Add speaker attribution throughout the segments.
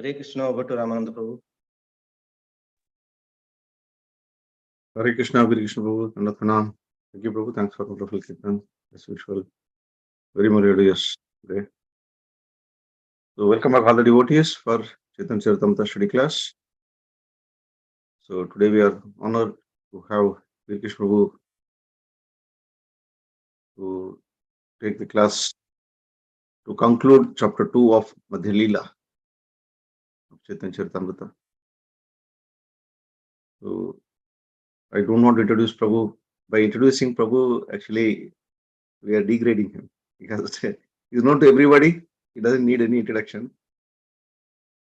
Speaker 1: Hare Krishna, over to Ramananda Prabhu.
Speaker 2: Hare Krishna, Bir Krsna Prabhu, Nandatana. Thank you, Prabhu. Thanks for wonderful kirtan, as usual. Very melodious today. So, welcome back all the devotees for Chaitanya Charitamrita study class. So, today we are honored to have Bir Krsna Prabhu to take the class to conclude chapter 2 of Madhya Lila of Chaitanya Charitamrita. So, I don't want to introduce Prabhu. By introducing Prabhu, actually, we are degrading him because he's known to everybody. He doesn't need any introduction.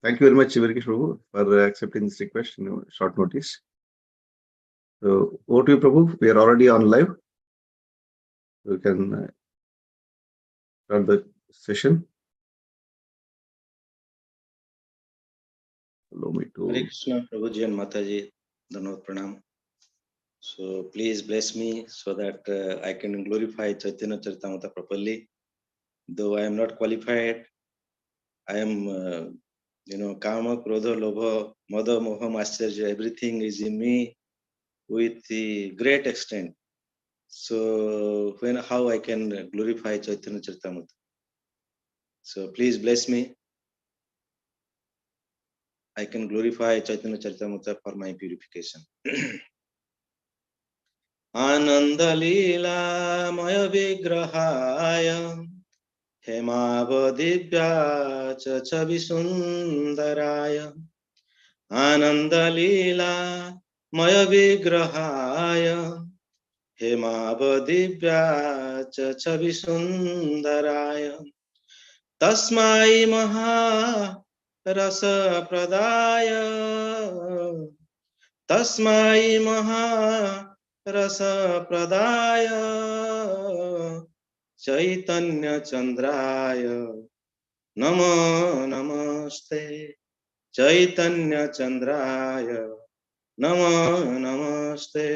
Speaker 2: Thank you very much, Bir Krsna Prabhu, for accepting this request in short notice. So, over to you, Prabhu. We are already on live. We can start the session. Allow me to.
Speaker 1: Hare Krishna, Prabhuji and Mataji, Dhanavad Pranam. So please bless me so that I can glorify Chaitanya Charitamrita properly. Though I am not qualified, I am, Kama, Krodha, Lobha, Mada, Moha, Mascharya, everything is in me with the great extent. So how I can glorify Chaitanya Charitamrita? So please bless me. I can glorify Chaitanya Charitamrita for my purification. आनंद लीलामय विग्रहाय हेमावदिव्याच छवि सुंदराय आनंद लीलामय विग्रहाय हेमावदिव्याच छवि सुंदराय तस्मै महारस प्रदाय तस्मै रस प्रदाय चैतन्य चंद्राय नमो नमस्ते चैतन्य चंद्राय नमो नमस्ते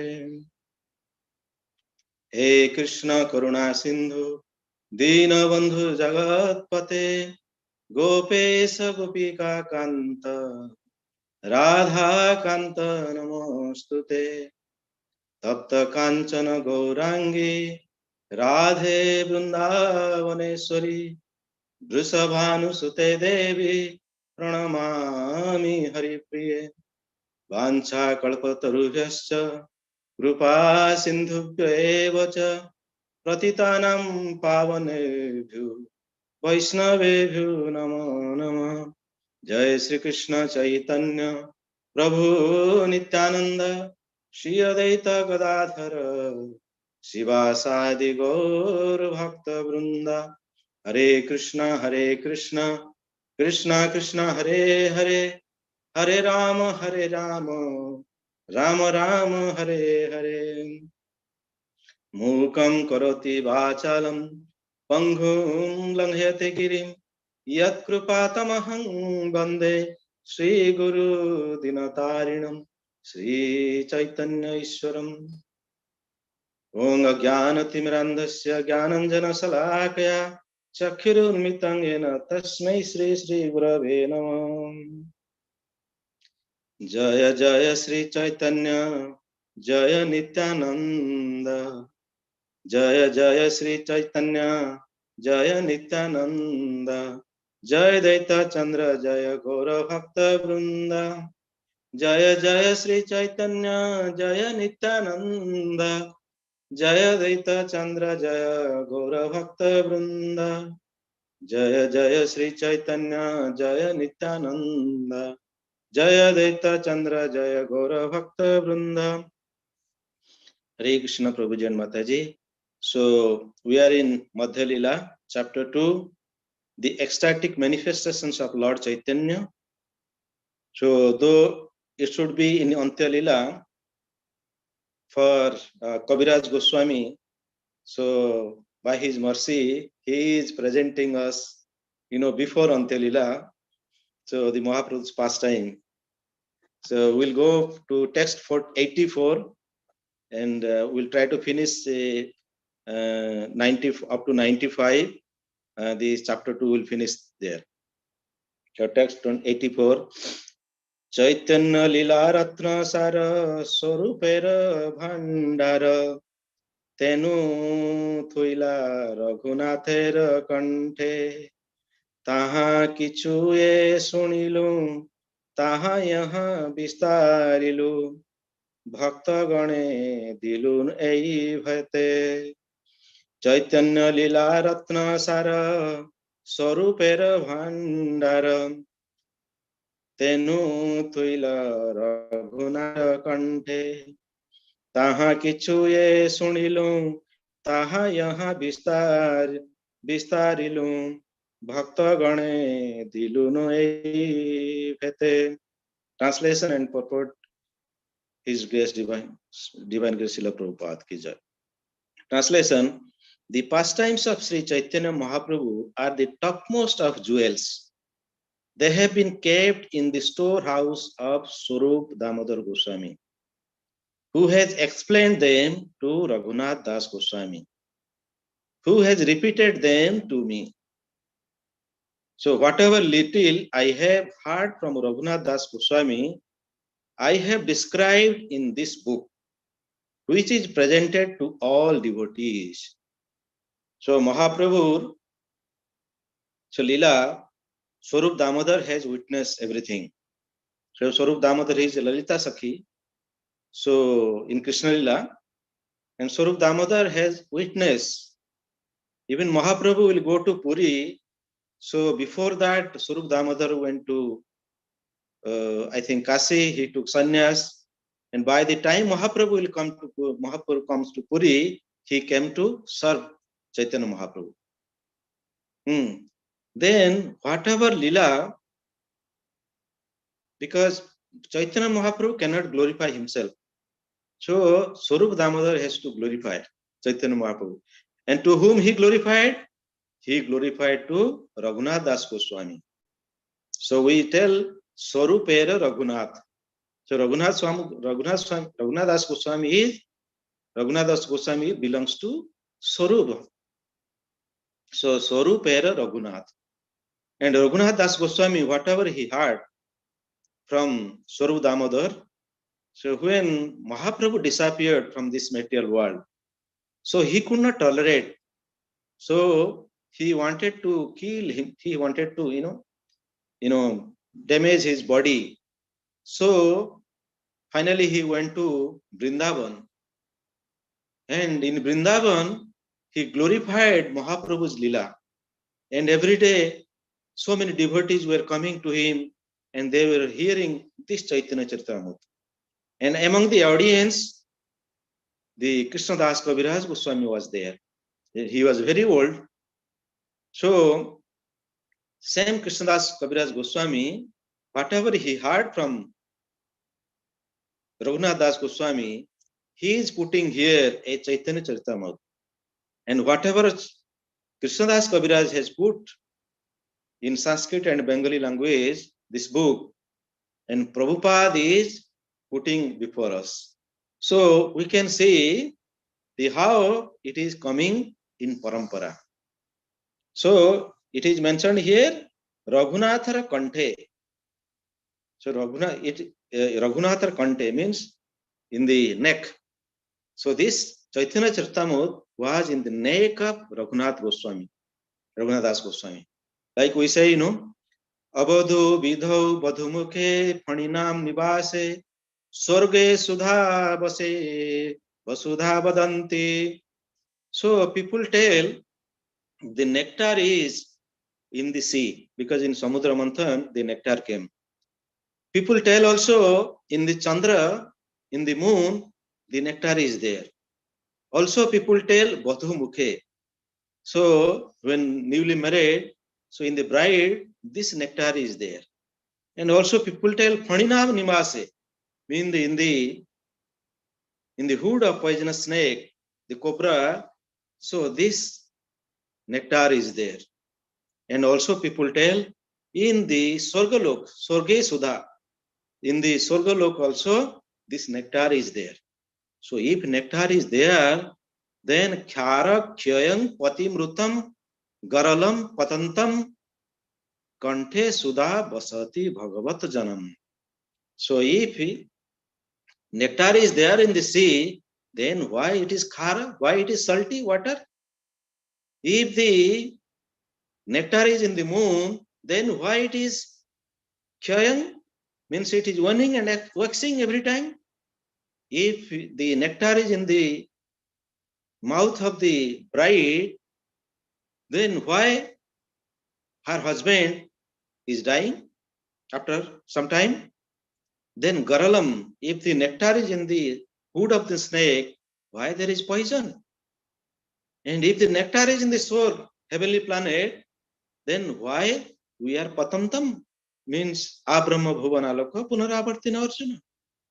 Speaker 1: हे कृष्ण करुणा सिंधु दीनबंधु जगतपते गोपेश गोपिका कांत राधा कांत नमोस्तुते तप्त कांचन गौरांगी राधे वृंदावनेश्वरी वृषभानुसुते देवी प्रणमामि हरिप्रिये वाञ्छा कल्पतरुभ्यश्च कृपा सिन्धुभ्य एव च पतितानां पावनेभ्यो वैष्णवेभ्यो नमो नमः जय श्री कृष्ण चैतन्य प्रभु नित्यानंद श्री अद्वैत गदाधर शिवासादि गौर भक्त वृंदा हरे कृष्णा कृष्णा कृष्णा हरे हरे हरे राम राम राम हरे हरे मूकं करोति वाचालं पंगुं लंघयते गिरिं यत्कृपातमहं वन्दे श्रीगुरु दिनतारिणं Sri Chaitanya Ishwaram Om Ajnanatimirandhasya Jnananjana Salakaya Chakshurunmittam Yena Tasmai Sri Sri Gurave Namah. Jaya Jaya Sri Chaitanya Jaya Nityananda Jaya Jaya Sri Chaitanya Jaya Nityananda Jaya Daita Chandra Jaya Gaura Bhakta Vrinda Jaya Jaya Sri Chaitanya Jaya Nityananda Jaya Daita Chandra Jaya Gaura Bhakta Vrinda Jaya Jaya Sri Chaitanya Jaya Nityananda Jaya Daita Chandra Jaya Gaura Bhakta Vrinda. Hare Krishna Prabhuji and Mataji. So we are in Madhya Lila, chapter 2, the ecstatic manifestations of Lord Chaitanya. So though it should be in Antya Lila for Kaviraj Goswami, so by his mercy, he is presenting us, before Antya Lila, so the Mahaprabhu's pastime. So we'll go to text 84 and we'll try to finish 90 up to 95. This chapter 2 will finish there. So text 84. Chaitanya Lila Ratna Sara Swarupera Bhandara Tenu Thuila Raghunather Kanthe Taha Kichu E Sunilu Taha Yaha Bistarilu Bhakta Gane Dilun Ei Bhate Chaitanya Lila Ratna Sara Swarupera Bhandara Tenu Thuila Raghunatha Kanthe Taha Kichuye Sunilum Taha Yaha Bistarilum Bhakta Gane Diluno Ei Bhete. Translation and purport. His Grace Divine Grace Srila Prabhupada ki jai. Translation. The pastimes of Sri Chaitanya Mahaprabhu are the topmost of jewels. They have been kept in the storehouse of Swarup Damodar Goswami, who has explained them to Raghunath Das Goswami, who has repeated them to me. So whatever little I have heard from Raghunath Das Goswami, I have described in this book, which is presented to all devotees. So Mahaprabhu, so Lila, Swarup Damodar has witnessed everything. So Swarup Damodar is Lalita Sakhi. So in Krishna Lila, and Swarup Damodar has witnessed. Even Mahaprabhu will go to Puri. So before that, Swarup Damodar went to, I think, Kasi. He took sannyas. And by the time Mahaprabhu comes to Puri, he came to serve Chaitanya Mahaprabhu. Then whatever Lila, because Chaitanya Mahaprabhu cannot glorify himself. So Swarup Damodar has to glorify Chaitanya Mahaprabhu. And to whom he glorified? He glorified to Raghunath Das Goswami. So we tell Swarupera Raghunath. So Raghunath Das Goswami belongs to Swarup. So Swarupera Raghunath. And Raghunath Das Goswami, whatever he heard from Swarup Damodar, so when Mahaprabhu disappeared from this material world, so he could not tolerate. So he wanted to kill him. He wanted to, damage his body. So finally he went to Vrindavan. And in Vrindavan, he glorified Mahaprabhu's Lila. And every day, so many devotees were coming to him and they were hearing this Chaitanya Charitamrita. And among the audience, the Krishna Das Kaviraj Goswami was there. He was very old. So same Krishna Das Kaviraj Goswami, whatever he heard from Raghunath Das Goswami, he is putting here a Chaitanya Charitamrita. And whatever Krishna Das Kaviraj has put in Sanskrit and Bengali language, this book, and Prabhupada is putting before us. So we can see the how it is coming in parampara. So it is mentioned here, Raghunathara Kanthe. So Raghunathar Kante means in the neck. So this Chaitanya Charitamrita was in the neck of Raghunath Goswami, Raghunath Das Goswami. Like we say, Abadhu Vidhau Badhumukhe Phaninam Nivase Sorge Sudha Base Vasudha Vadanti. So people tell the nectar is in the sea because in Samudra Manthan the nectar came. People tell also in the Chandra, in the moon, the nectar is there. Also people tell Badhu Mukhe. So when newly married, so in the bride, this nectar is there. And also people tell Phaninav Nimase, mean in the hood of poisonous snake, the cobra, so this nectar is there. And also people tell in the Sorgalok, Sorge Sudha, in the Sorgalok also, this nectar is there. So if nectar is there, then Khyara Khyayang Patimrutam Garalam Patantam Kanthe Sudha Basati Bhagavat Janam. So if nectar is there in the sea, then why it is khara? Why it is salty water? If the nectar is in the moon, then why it is khyayang? Means it is waning and waxing every time. If the nectar is in the mouth of the bride, then why her husband is dying after some time? Then garalam, if the nectar is in the hood of the snake, why there is poison? And if the nectar is in the soul, heavenly planet, then why we are patantam? Means abrahma bhuvanalokha punaravartina arjuna.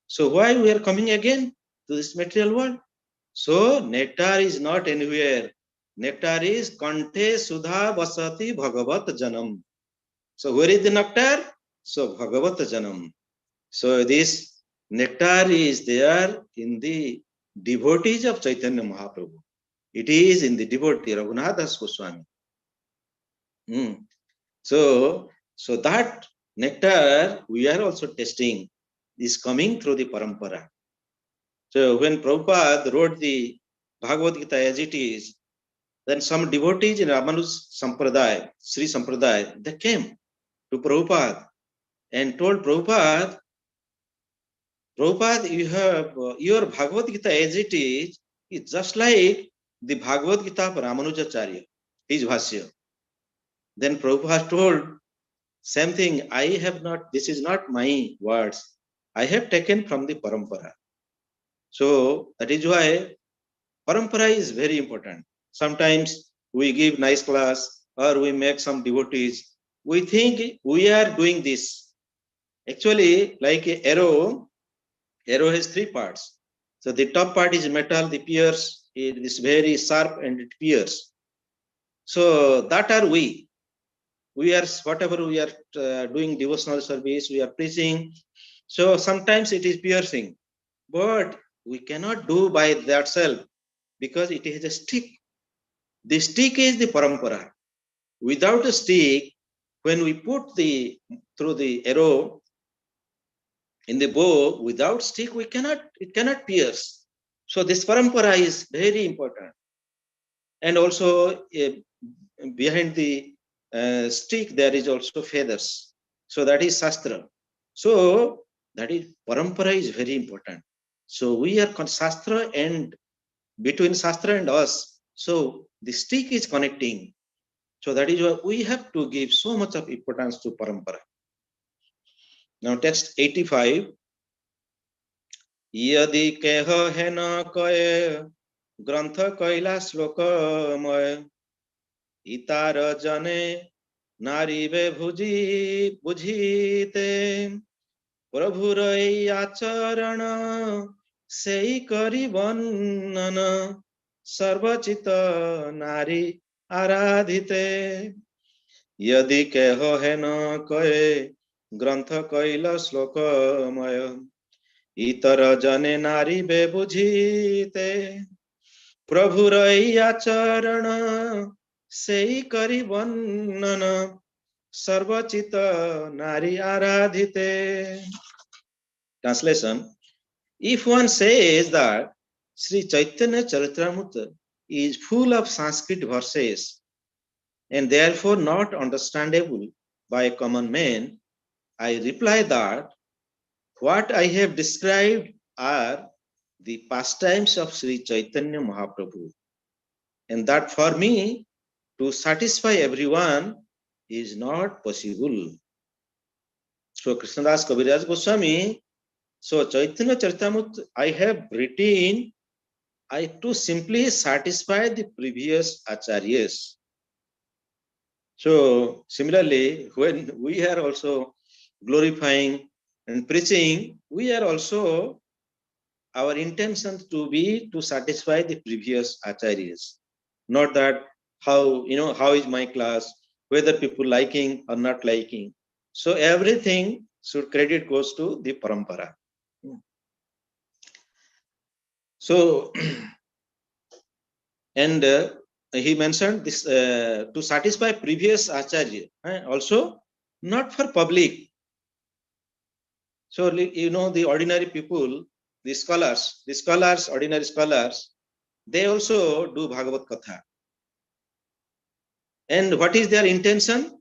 Speaker 1: So why we are coming again to this material world? So nectar is not anywhere. Nectar is kanthe sudha vasati bhagavat janam. So where is the nectar? So bhagavat janam. So this nectar is there in the devotees of Chaitanya Mahaprabhu. It is in the devotee Raghunath Das Goswami. So that nectar we are also tasting is coming through the parampara. So when Prabhupada wrote the Bhagavad Gita as it is, then some devotees in Ramanuja Sampradaya, Sri Sampradaya, they came to Prabhupada and told Prabhupada, you have your Bhagavad Gita as it is just like the Bhagavad Gita of Ramanujacharya, his Bhashya. Then Prabhupada told, same thing, I have not, this is not my words. I have taken from the parampara. So that is why parampara is very important. Sometimes we give nice class or we make some devotees. We think we are doing this. Actually, like an arrow has three parts. So the top part is metal, the pierce, it is very sharp and it pierces. So that are we. We are, whatever we are doing devotional service, we are preaching. So sometimes it is piercing, but we cannot do by that self because it is a stick. The stick is the parampara. Without a stick, when we put through the arrow in the bow, without stick, it cannot pierce. So this parampara is very important. And also behind the stick, there is also feathers. So that is Shastra. So that is parampara is very important. So we are Shastra and between Shastra and us. So the stick is connecting. So that is why we have to give so much of importance to parampara. Now text 85. Yadi keha hena kaya grantha kaila sloka maya itar jane नारीवे भुजी बुझीते प्रभुर आचरण से करी वर्णन सर्वचित नारी आराधिते यदि कह है न कहे ग्रंथ कैल श्लोकमय इतर जने नारी बे बुझीते प्रभुर ई आचरण सेई करी वर्णन सर्वचित नारी आराधिते. Translation: if one says that Sri Chaitanya Charitamrita is full of Sanskrit verses and therefore not understandable by a common man, I reply that what I have described are the pastimes of Sri Chaitanya Mahaprabhu, and that for me to satisfy everyone is not possible. So Krishnadas Kaviraj Goswami, so Chaitanya Charitamrita I have written to simply satisfy the previous acharyas. So similarly, when we are also glorifying and preaching, we are also, our intention to be to satisfy the previous acharyas, not that how is my class, whether people liking or not liking. So everything should credit goes to the parampara. So and he mentioned this to satisfy previous acharya, also not for public. So the ordinary people, the scholars, ordinary scholars, they also do Bhagavad Katha. And what is their intention?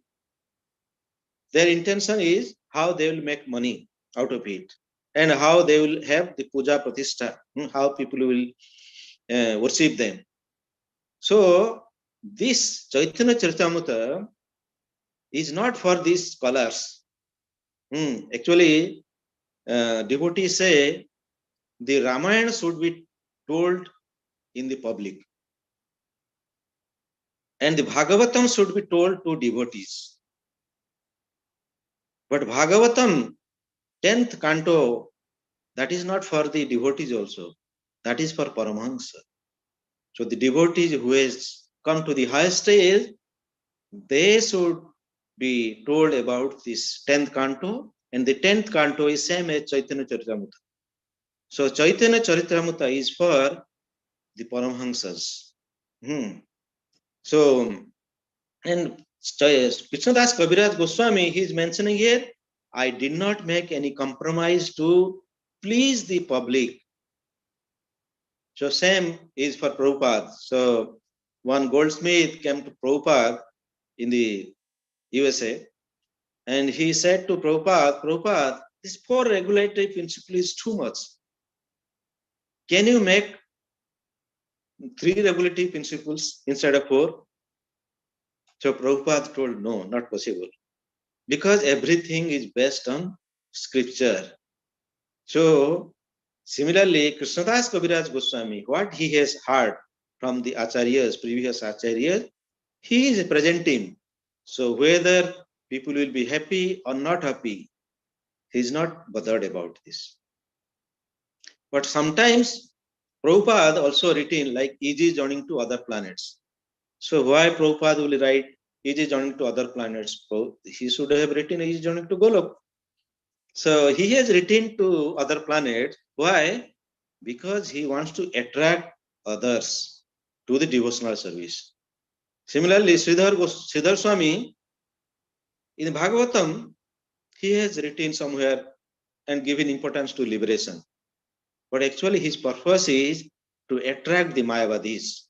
Speaker 1: Their intention is how they will make money out of it, and how they will have the puja pratishtha, how people will worship them. So this Chaitanya Charitamrita is not for these scholars. Actually, devotees say the Ramayana should be told in the public, and the Bhagavatam should be told to devotees. But Bhagavatam, 10th canto, that is not for the devotees also. That is for Paramahansa. So the devotees who has come to the highest stage, they should be told about this 10th canto, and the 10th canto is same as Chaitanya Charitamrita. So Chaitanya Charitamrita is for the Paramahansas. So, and Krishnadas Kaviraj Goswami, he is mentioning here, I did not make any compromise to please the public. So same is for Prabhupada. So one goldsmith came to Prabhupada in the USA, and he said to Prabhupada, this 4 regulatory principle is too much. Can you make 3 regulatory principles instead of 4? So Prabhupada told, no, not possible. Because everything is based on scripture. So similarly, Krishnadas Kaviraj Goswami, what he has heard from the acharyas, previous acharyas, he is presenting. So whether people will be happy or not happy, he is not bothered about this. But sometimes Prabhupada also written like easy joining to other planets. So why Prabhupada will write easy joining to other planets? He should have written easy joining to Golok. So he has written to other planets. Why? Because he wants to attract others to the devotional service. Similarly, Sridhar Swami, in Bhagavatam, he has written somewhere and given importance to liberation. But actually his purpose is to attract the Mayavadis.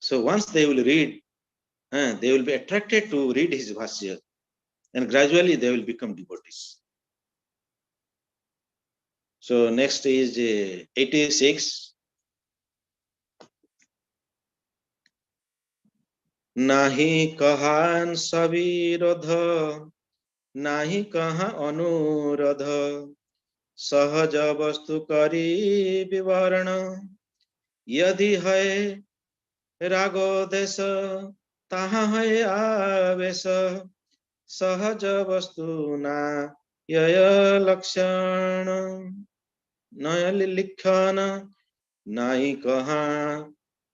Speaker 1: So once they will read, they will be attracted to read his Bhashya, and gradually they will become devotees. So next is 86. Nahi kahan savirodha, nahi kaha anuradha, sahaja vastu kari vivarana, yadi hai rago desa, taha hai avesa, sahaja vastu na yaya lakshana, naya likhana, nahi kaha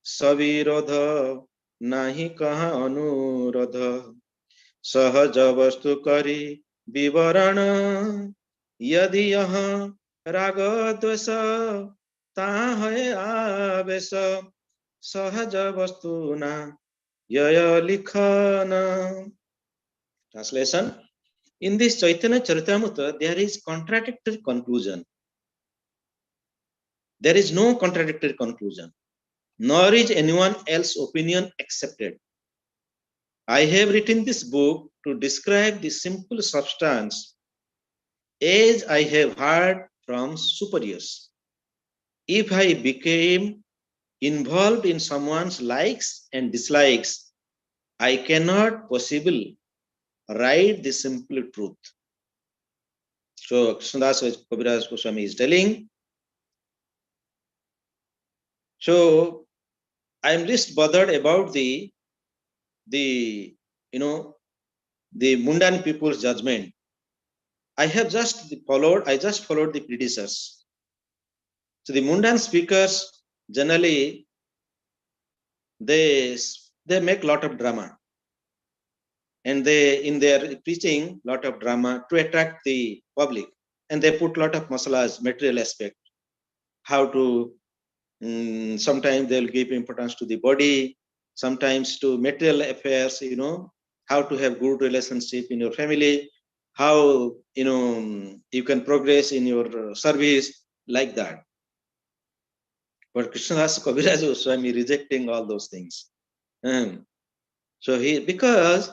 Speaker 1: savirodha, nahi kaha anurodha, सहज वस्तु करी विवरण यदि यहाँ राग द्वेष ताहे आवेश सहज वस्तु ना yaya likhana. Translation: in this Chaitanya Charitamrita, there is contradictory conclusion. There is no contradictory conclusion, nor is anyone else's opinion accepted. I have written this book to describe the simple substance as I have heard from superiors. If I became involved in someone's likes and dislikes, I cannot possibly write the simple truth. So Krishnadas Kaviraj Goswami is telling, so I am least bothered about the you know the mundane people's judgment. I just followed the predecessors. So the mundane speakers generally they make lot of drama, and they in their preaching lot of drama to attract the public, and they put lot of masalas, material aspect, how to sometimes they'll give importance to the body, sometimes to material affairs, how to have good relationship in your family, how you can progress in your service, like that. But Krishnadas Kaviraj Goswami rejecting all those things. So because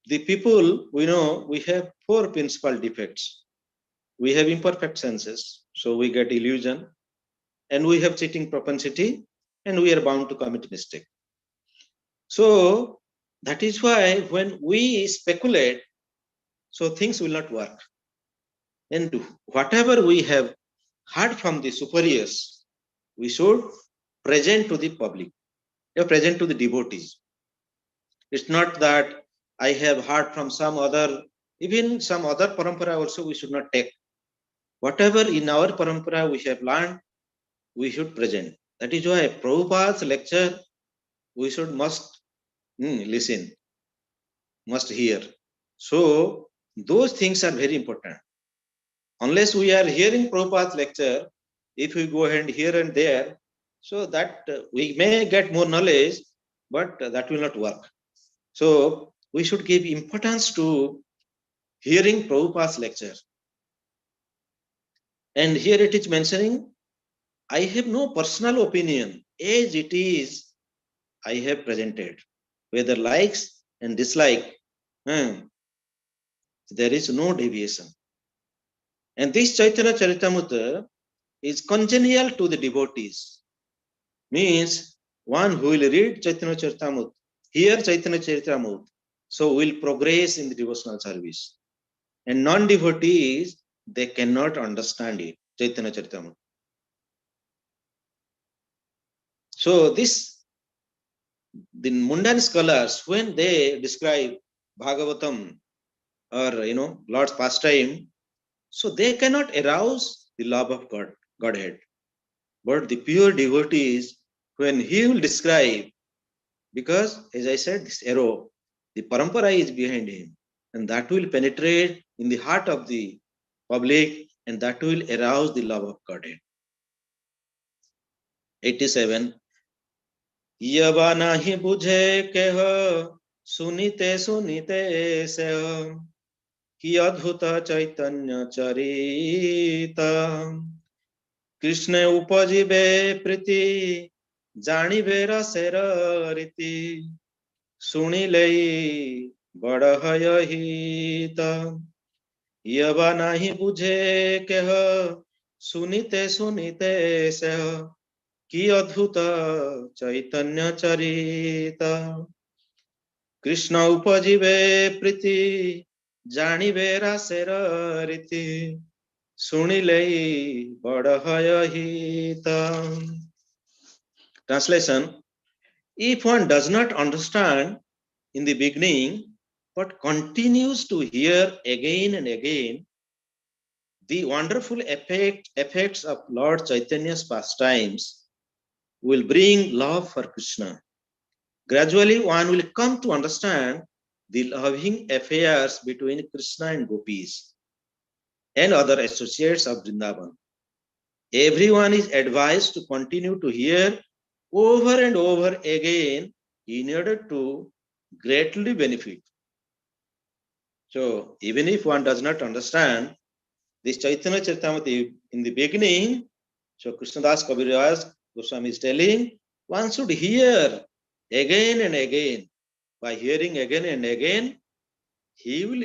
Speaker 1: the people, we have four principal defects. We have imperfect senses, so we get illusion, and we have cheating propensity, and we are bound to commit mistake. So that is why when we speculate, so things will not work. And whatever we have heard from the superiors, we should present to the public, present to the devotees. It's not that I have heard from some other, even some other parampara also we should not take. Whatever in our parampara we have learned, we should present. That is why Prabhupada's lecture we must listen, must hear. So those things are very important. Unless we are hearing Prabhupada's lecture, if we go ahead here and there, so that we may get more knowledge, but that will not work. So we should give importance to hearing Prabhupada's lecture. And here it is mentioning, I have no personal opinion, as it is I have presented, whether likes and dislike, there is no deviation. And this Chaitanya Charitamrita is congenial to the devotees. Means one who will read Chaitanya Charitamrita, hear Chaitanya Charitamrita, so will progress in the devotional service. And non-devotees, they cannot understand it, Chaitanya Charitamrita. So the mundane scholars, when they describe Bhagavatam or Lord's pastime, so they cannot arouse the love of Godhead. But the pure devotees, when he will describe, because as I said, this arrow, the parampara is behind him, and that will penetrate in the heart of the public, and that will arouse the love of Godhead. 87. यवा नाही बुझे केह सुनीते से कि अद्भुत चैतन्य चरिता कृष्ण उपजीवे प्रीति जानिबे रसेर रीति सुनिले बड़ हय हित यवा नाही बुझे केह सुनीते से कि अद्भुत चैतन्य चरिता कृष्ण उपजीवे प्रीति जानिबे रसेर रीति सुनिले बड़ हय हित. Translation: if one does not understand in the beginning but continues to hear again and again the wonderful effects of Lord Chaitanya's pastimes, will bring love for Krishna. Gradually one will come to understand the loving affairs between Krishna and gopis, and other associates of Vrindavan. Everyone is advised to continue to hear over and over again in order to greatly benefit. So even if one does not understand this Chaitanya Charitamrita in the beginning, so Krishnadas Kaviraj Goswami is telling one should hear again and again. By hearing again and again, he will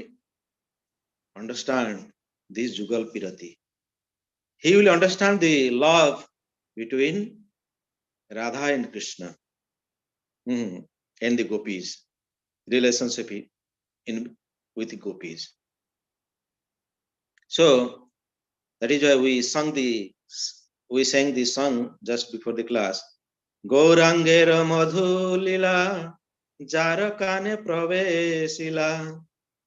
Speaker 1: understand this Jugal Pirati. He will understand the love between Radha and Krishna and the gopis, relationship with the gopis. So that is why we sang this song just before the class. Gaurangera madhu lila jar kane pravesila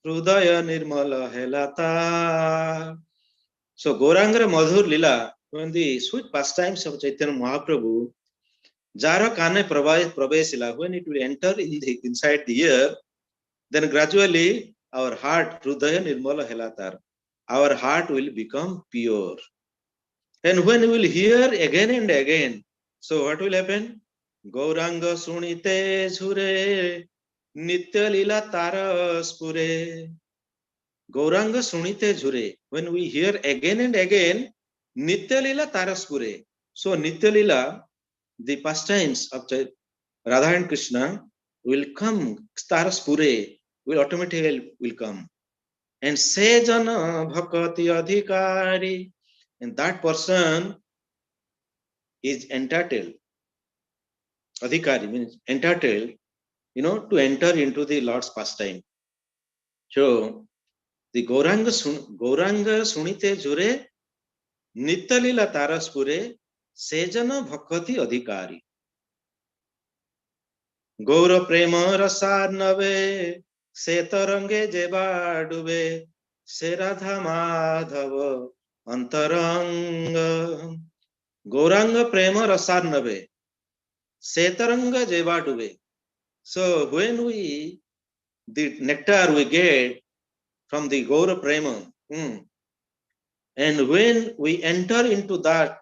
Speaker 1: hridaya nirmala helata. So Gaurangera madhur lila, when the sweet pastimes of Chaitanya Mahaprabhu, jar kane pravesila, when it will enter inside the ear, then gradually our heart, hridaya nirmala helatar, our heart will become pure. And when we will hear again and again, so what will happen? Gauranga sunite jhure, nitya lila taraspure. Gauranga sunite jhure. When we hear again and again, nitya lila taraspure. So nitya lila, the pastimes of Radha and Krishna will come, taraspure will automatically will come. And sejana bhakati adhikari, and that person is entitled. Adhikari means entitled, to enter into the Lord's pastime. So the Gauranga Sunite Jure Nitalila Taraspure Sejana Bhakati Adhikari. Gaura Prema Rasarnave Setarange Jeba Dube Seradha Madhava Antaranga. Gauranga Prema Rasarnave Setaranga Jeba Dube. So when the nectar we get from the Gaura Prema, and when we enter into that,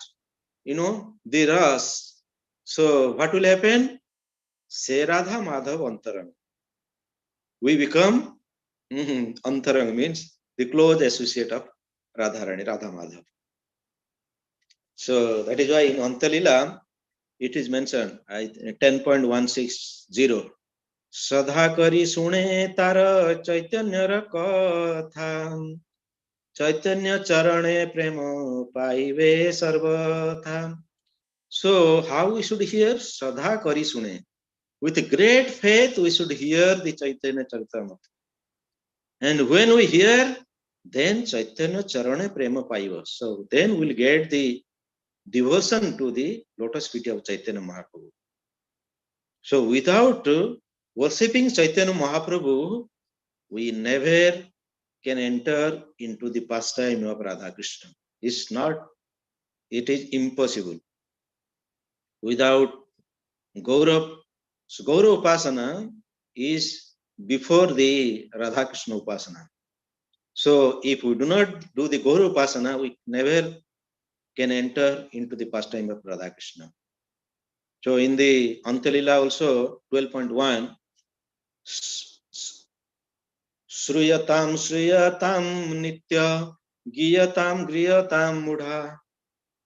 Speaker 1: the ras, so what will happen? Se Radha Madhav Antarang. We become Antarang means the close associate of Radharani, Radha Madhav. So that is why in Antalila it is mentioned 10.160. Sadha kari sune tara chaitanya katha chaitanya charane prema paive sarvatha. So how we should hear? Sadha kari sune. With great faith we should hear the Chaitanya Charitamrita. And when we hear, then Chaitanya charane prema paiva. So then we'll get the devotion to the lotus feet of Chaitanya Mahaprabhu. So without worshipping Chaitanya Mahaprabhu, we never can enter into the pastime of Radha Krishna. It is impossible. Without Gaurav, so Gaurav Upasana is before the Radha Krishna Upasana. So if we do not do the Gaurav Upasana, we never can enter into the pastime of Radha Krishna. So in the Antalila also 12.1, Sruyatam Nitya Giyatam Griyatam Mudha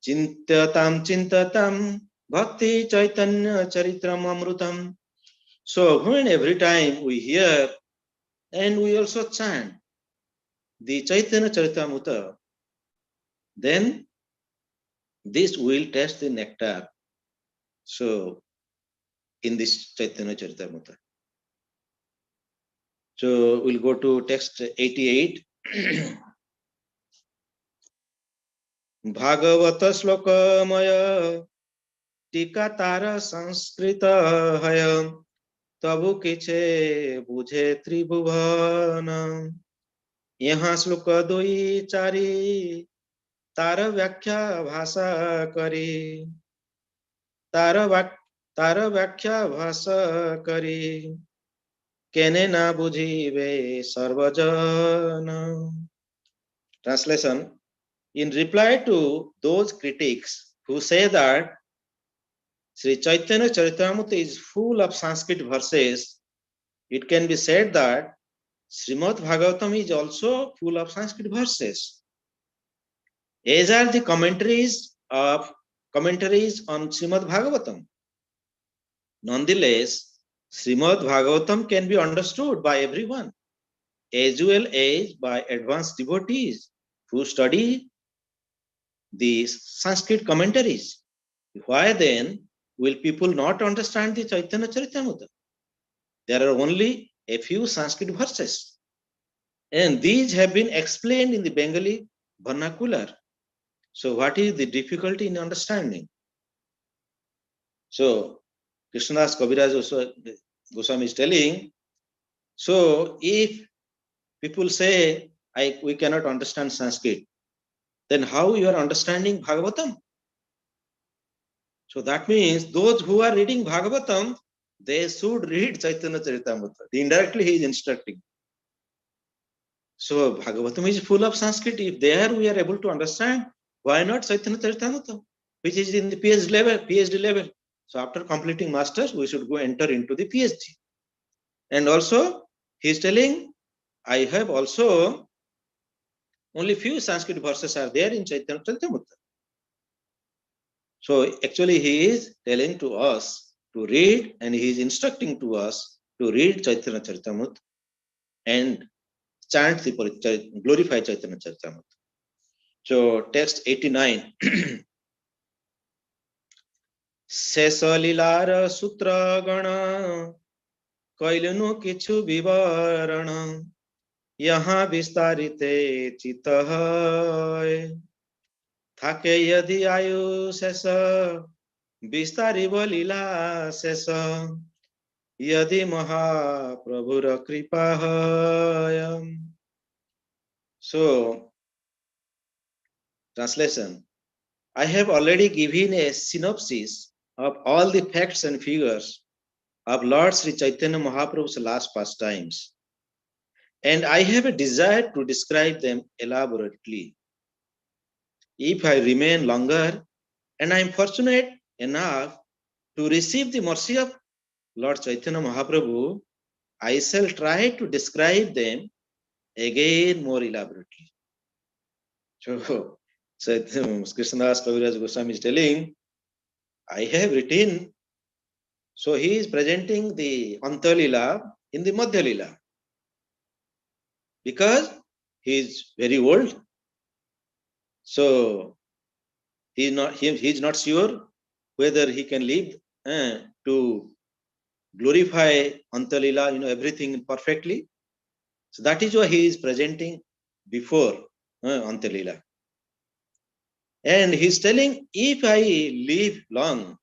Speaker 1: Chintatam Bhakti Chaitanya Charitram Amrutam. So when every time we hear and we also chant the Chaitanya Charitamrita, then this will taste the nectar. So in this Chaitanya Charitamrita. So we'll go to text 88. Bhagavata Shlokamaya Tika Tara Sanskrita Hayam Tabu Kiche Bujhe Tribhuvana. यहाँ श्लोक 2 4 तार व्याख्या भाषा करी तार व्याख्या भाषा करी केने ना बुझीबे सर्वजन. Translation. In reply to those critics who say that Sri Chaitanya Charitamrita is full of Sanskrit verses, it can be said that Srimad Bhagavatam is also full of Sanskrit verses, as are the commentaries on Srimad Bhagavatam. Nonetheless, Srimad Bhagavatam can be understood by everyone, as well as by advanced devotees who study the Sanskrit commentaries. Why then will people not understand the Chaitanya Charitamrita? There are only a few Sanskrit verses, and these have been explained in the Bengali vernacular. So what is the difficulty in understanding? So Krishnadas Kaviraj Goswami is telling, so if people say we cannot understand Sanskrit, then how you are understanding Bhagavatam? So that means those who are reading Bhagavatam, they should read Chaitanya Charitamrita. Indirectly he is instructing. So Bhagavatam is full of Sanskrit. If there we are able to understand, why not Chaitanya Charitamrita, which is in the PhD level. So after completing masters, we should go enter into the PhD. And also he is telling, I have also only few Sanskrit verses are there in Chaitanya Charitamrita. So actually he is telling to us to read, and he is instructing to us to read Chaitanya Charitamrita and chant the glorify Chaitanya Charitamrita. So text 89. Sesalilar sutra gana kailunu kichu vivarana yaha vistarite chitah থাকে यदि आयु शेष विस्तारिब लीला शेष यदि महाप्रभुर कृपा है. So translation. I have already given a synopsis of all the facts and figures of Lord Sri Chaitanya Mahaprabhu's last pastimes, and I have a desire to describe them elaborately. If I remain longer, and I am fortunate enough to receive the mercy of Lord Chaitanya Mahaprabhu, I shall try to describe them again more elaborately. So Krishnadas Kaviraj Goswami is telling, I have written, so he is presenting the Anta Lila in the Madhya Lila, because he is very old. So he is not sure whether he can live to glorify Anta Lila, everything perfectly. So that is why he is presenting before Anta Lila. And he is telling, if I live long,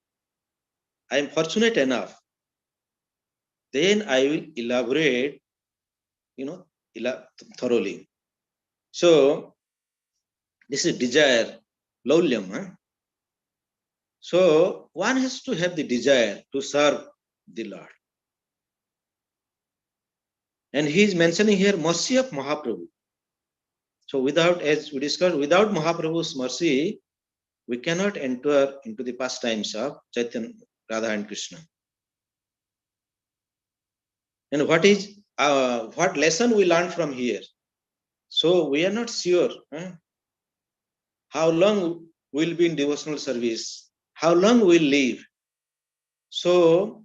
Speaker 1: I am fortunate enough, then I will elaborate, thoroughly. So this is desire, laulyam. So one has to have the desire to serve the Lord. And he is mentioning here mercy of Mahaprabhu. So as we discussed, without Mahaprabhu's mercy, we cannot enter into the pastimes of Chaitanya, Radha and Krishna. And what lesson we learn from here? So we are not sure how long we'll be in devotional service, how long we'll live. So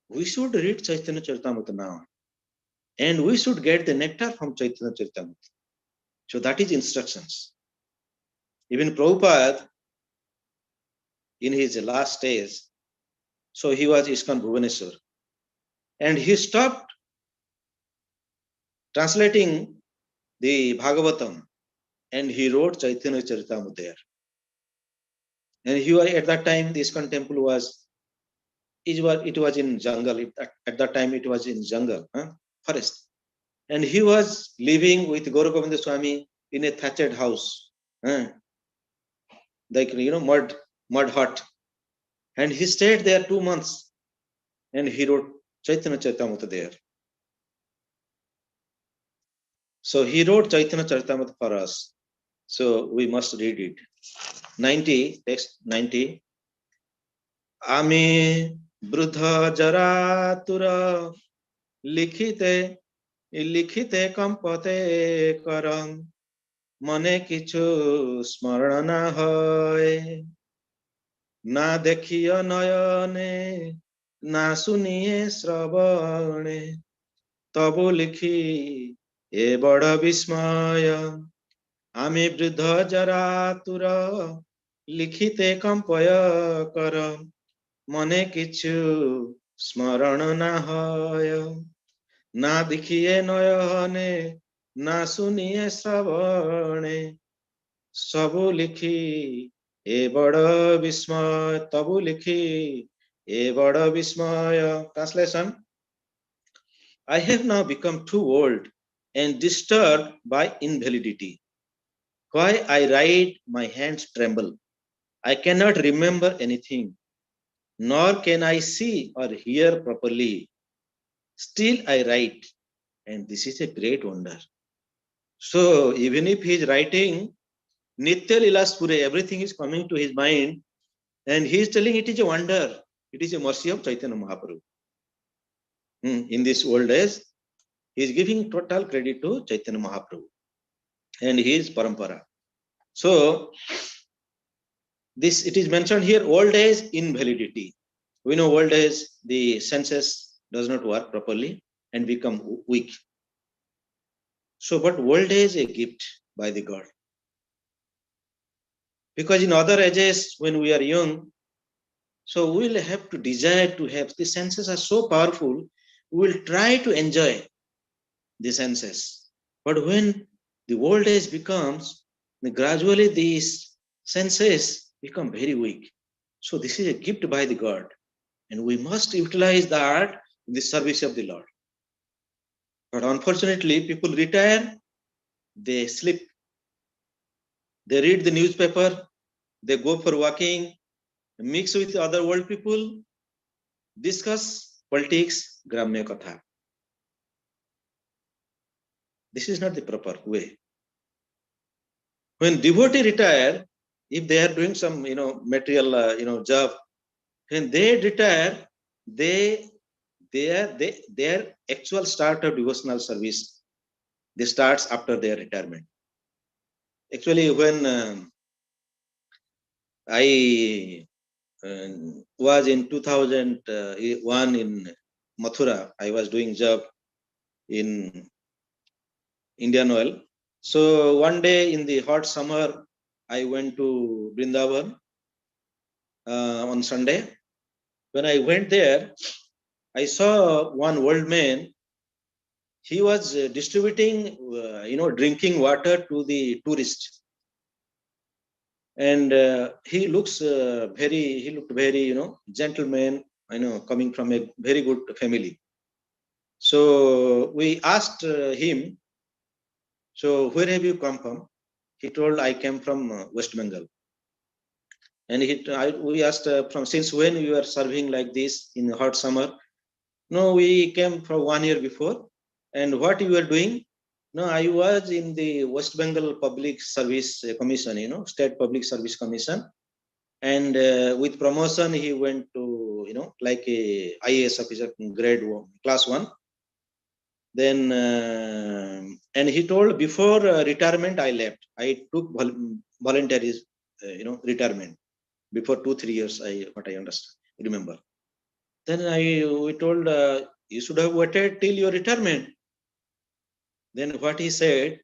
Speaker 1: we should read Chaitanya Charitamrita now, and we should get the nectar from Chaitanya Charitamrita. So that is instructions. Even Prabhupada, in his last days, so he was ISKCON Bhubaneswar, and he stopped translating the Bhagavatam, and he wrote Chaitanya Charitamrita there. And he was, at that time, the ISKCON temple was in jungle. At that time, it was in jungle, forest. And he was living with Gaura Govinda Swami in a thatched house, like mud hut. And he stayed there 2 months, and he wrote Chaitanya Charitamrita there. So he wrote Chaitanya Charitamrita for us. So we must read it. 90, text 90. Ami brudha jaratura likhite likhite kampate karam mane kichu smarana na hoy না দেখিও নয়নে না শুনিয়ে শ্রবণে তবু লিখি এ বড় বিস্ময় আমি বৃদ্ধ জরাতুর লিখিতে কম্পয় কর মনে কিছু স্মরণ না হয় না দেখিয়ে নয়নে না শুনিয়ে শ্রবণে সবু লিখি এ বড় বিস্ময় তবু লিখি এ বড় বিস্ময় Translation. I have now become too old and disturbed by invalidity. Why I write, my hands tremble. I cannot remember anything, nor can I see or hear properly. Still I write, and this is a great wonder. So even if he is writing Nitya Lila Spure, everything is coming to his mind, and he is telling it is a wonder. It is a mercy of Chaitanya Mahaprabhu. In this old days, he is giving total credit to Chaitanya Mahaprabhu and his parampara. So this it is mentioned here, old age invalidity. We know old age the senses does not work properly and become weak. So but old age is a gift by the God. Because in other ages when we are young, so we will have to desire to have, the senses are so powerful, we will try to enjoy the senses. But when the old age becomes, gradually these senses become very weak. So this is a gift by the God, and we must utilize that in the service of the Lord. But unfortunately, people retire, they sleep, they read the newspaper, they go for walking, mix with other world people, discuss politics, gramya katha. This is not the proper way. When devotee retire, if they are doing some material job, when they retire, their actual start of devotional service, they starts after their retirement. Actually, when I was in 2001 in Mathura, I was doing job in Indian Oil. So one day in the hot summer, I went to Vrindavan on Sunday. When I went there, I saw one old man. He was distributing, drinking water to the tourists, and he looked very, gentleman, coming from a very good family. So we asked him, so where have you come from? He told, I came from West Bengal. And we asked, from since when you are serving like this in the hot summer? No, we came from 1 year before. And what you are doing? No, I was in the West Bengal Public Service Commission, State Public Service Commission. And with promotion, he went to, like a IAS officer, grade 1, class 1. Then, and he told, before retirement, I left. I took voluntary, retirement. Before 2-3 years, what I understand, remember. Then we told, you should have waited till your retirement. Then what he said,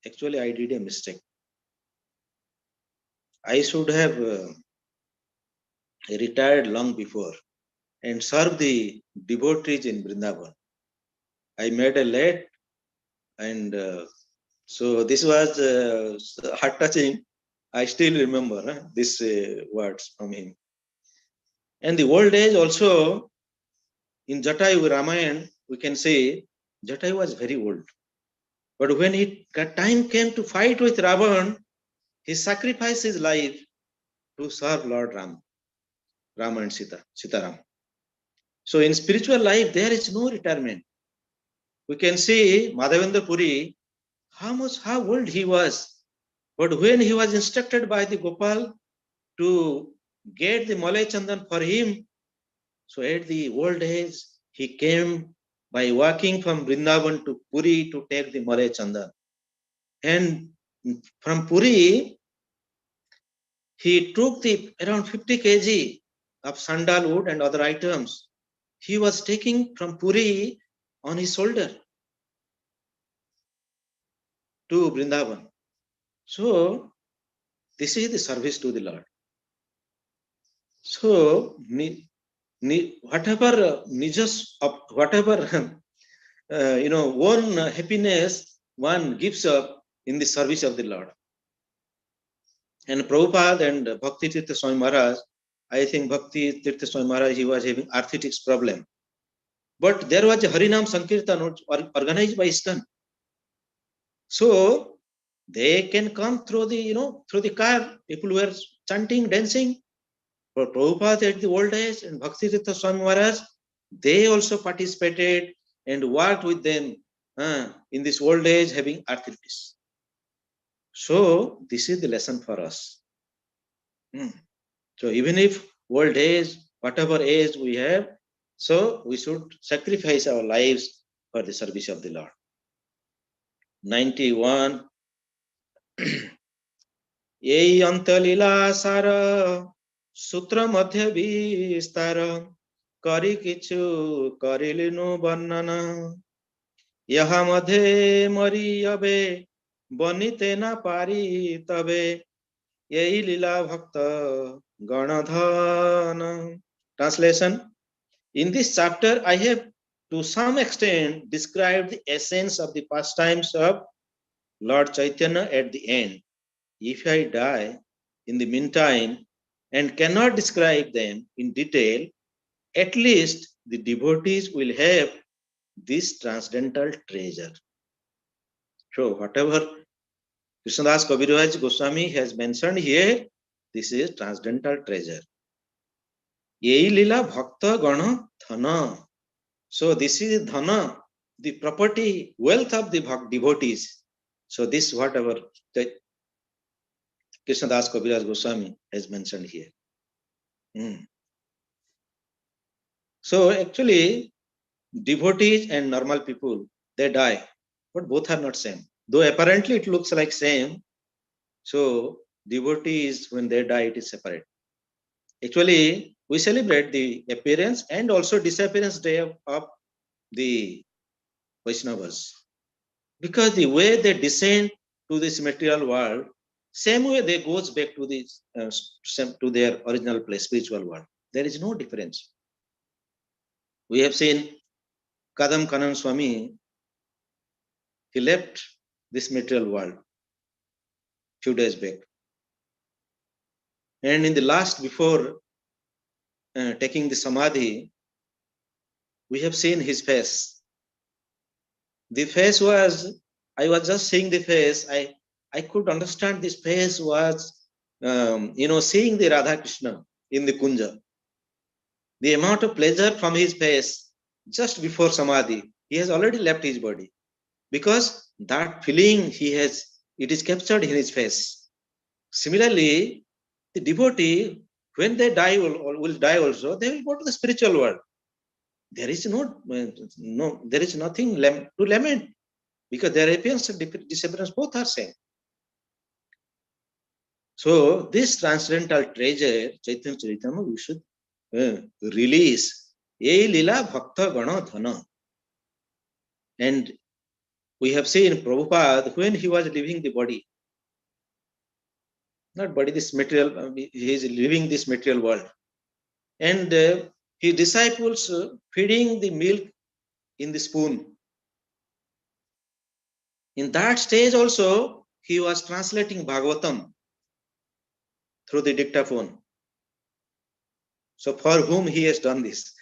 Speaker 1: actually I did a mistake. I should have retired long before and served the devotees in Vrindavan. I made a late, and so this was heart touching. I still remember these words from him. And the old age also, in Jatayu Ramayana, we can say Jatayu was very old. But when time came to fight with Ravan, he sacrificed his life to serve Lord Rama and Sitaram. So in spiritual life, there is no retirement. We can see Madhavendra Puri, how old he was. But when he was instructed by the Gopal to get the Malay Chandan for him, so at the old age, he came by walking from Vrindavan to Puri to take the Malay Chandan. And from Puri, he took the around 50 kg of sandalwood and other items. He was taking from Puri on his shoulder to Vrindavan. So this is the service to the Lord. So whatever own happiness one gives up in the service of the Lord. And Prabhupada and Bhakti Tirtha Swami Maharaj, I think Bhakti Tirtha Swami Maharaj, he was having arthritis problem. But there was a Harinam Sankirtan organized by ISKCON. So they can come through the car. People were chanting, dancing. For Prabhupada at the old age and Bhakti Tirtha Swami Maharaj, they also participated and worked with them in this old age having arthritis. So this is the lesson for us. So even if old age, whatever age we have, so we should sacrifice our lives for the service of the Lord. 91. Yei Madhya Lila Sutra Madhya Vistara Kari Kichu Karilinu Varnana Yaha Madhe Mari Abe Bonite na Pari Tabe Yei Lila Bhakta Ganadhana. Translation. In this chapter, I have to some extent described the essence of the pastimes of Lord Chaitanya at the end. If I die in the meantime and cannot describe them in detail, at least the devotees will have this transcendental treasure. So whatever Krishnadas Kaviraj Goswami has mentioned here, this is transcendental treasure. Yei lila bhakta gana dhana. So this is dhana, the property, wealth of the devotees. So this whatever the Krishnadas Kaviraj Goswami has mentioned here. So actually, devotees and normal people, they die, but both are not same. Though apparently it looks like same. So devotees, when they die, it is separate. Actually, we celebrate the appearance and also disappearance day of the Vaishnavas. Because the way they descend to this material world, same way they goes back to this to their original place, spiritual world. There is no difference. We have seen Kadam Kanan Swami, he left this material world few days back. And in the last, before taking the samadhi, we have seen his face. The face was, I was just seeing the face, I could understand this face was, seeing the Radha Krishna in the Kunja. The amount of pleasure from his face just before samadhi, he has already left his body. Because that feeling he has, it is captured in his face. Similarly, the devotee, when they die will die also, they will go to the spiritual world. There is there is nothing to lament, because their appearance and disappearance both are same. So this transcendental treasure, Chaitanya Charitamrita, we should release. Ye lila bhakta gana dhana. And we have seen Prabhupada, when he was leaving the body, not body, this material, he is leaving this material world. And his disciples feeding the milk in the spoon. In that stage also, he was translating Bhagavatam through the dictaphone. So for whom he has done this?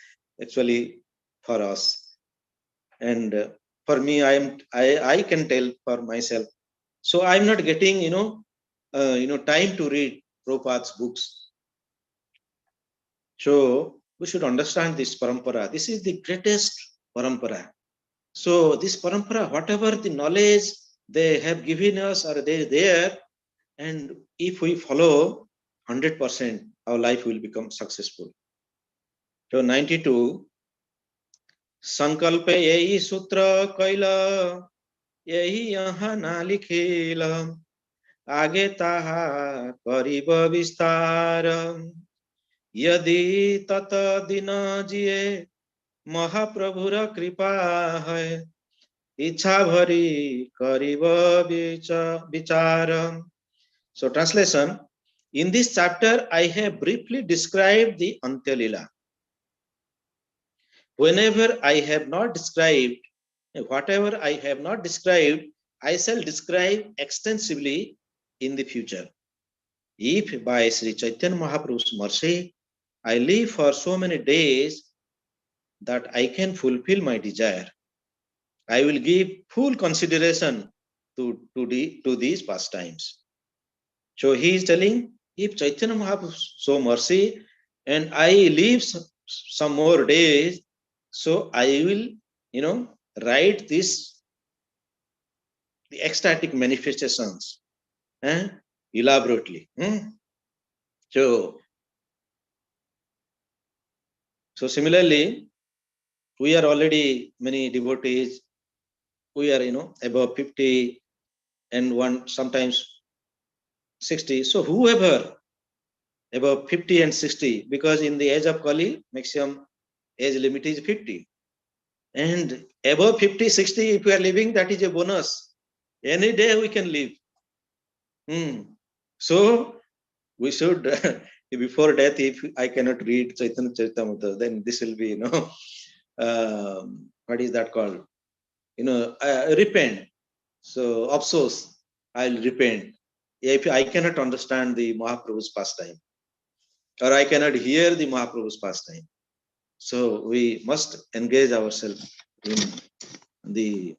Speaker 1: Actually, for us. And for me, I can tell for myself. So I'm not getting, time to read Prabhupada's books. So we should understand this parampara. This is the greatest parampara. So this parampara, whatever the knowledge they have given us or they there, And if we follow 100%, our life will become successful. So 92, संकल्प यही सूत्र कैल यही यहाँ ना लिखेल आगे ताहा करिब विस्तार यदि तत दिन जिए महाप्रभुर कृपा है इच्छा भरी करिब विचार. So translation, in this chapter I have briefly described the Madhya Lila. Whenever I have not described, whatever I have not described, I shall describe extensively in the future. If by Sri Chaitanya Mahaprabhu's mercy, I live for so many days that I can fulfill my desire, I will give full consideration to these pastimes. So he is telling, if Chaitanya Mahaprabhu show mercy and I live some more days, so I will, write the ecstatic manifestations elaborately. So similarly, we are already many devotees. We are, above 50 and one sometimes 60. So whoever above 50 and 60, because in the age of Kali, maximum age limit is 50. And above 50, 60, if we are living, that is a bonus. Any day we can live. So we should, before death, if I cannot read Chaitanya Charitamrita, then this will be, what is that called? Repent. So, afsos, I'll repent. If I cannot understand the Mahaprabhu's pastime, or I cannot hear the Mahaprabhu's pastime. So, we must engage ourselves in the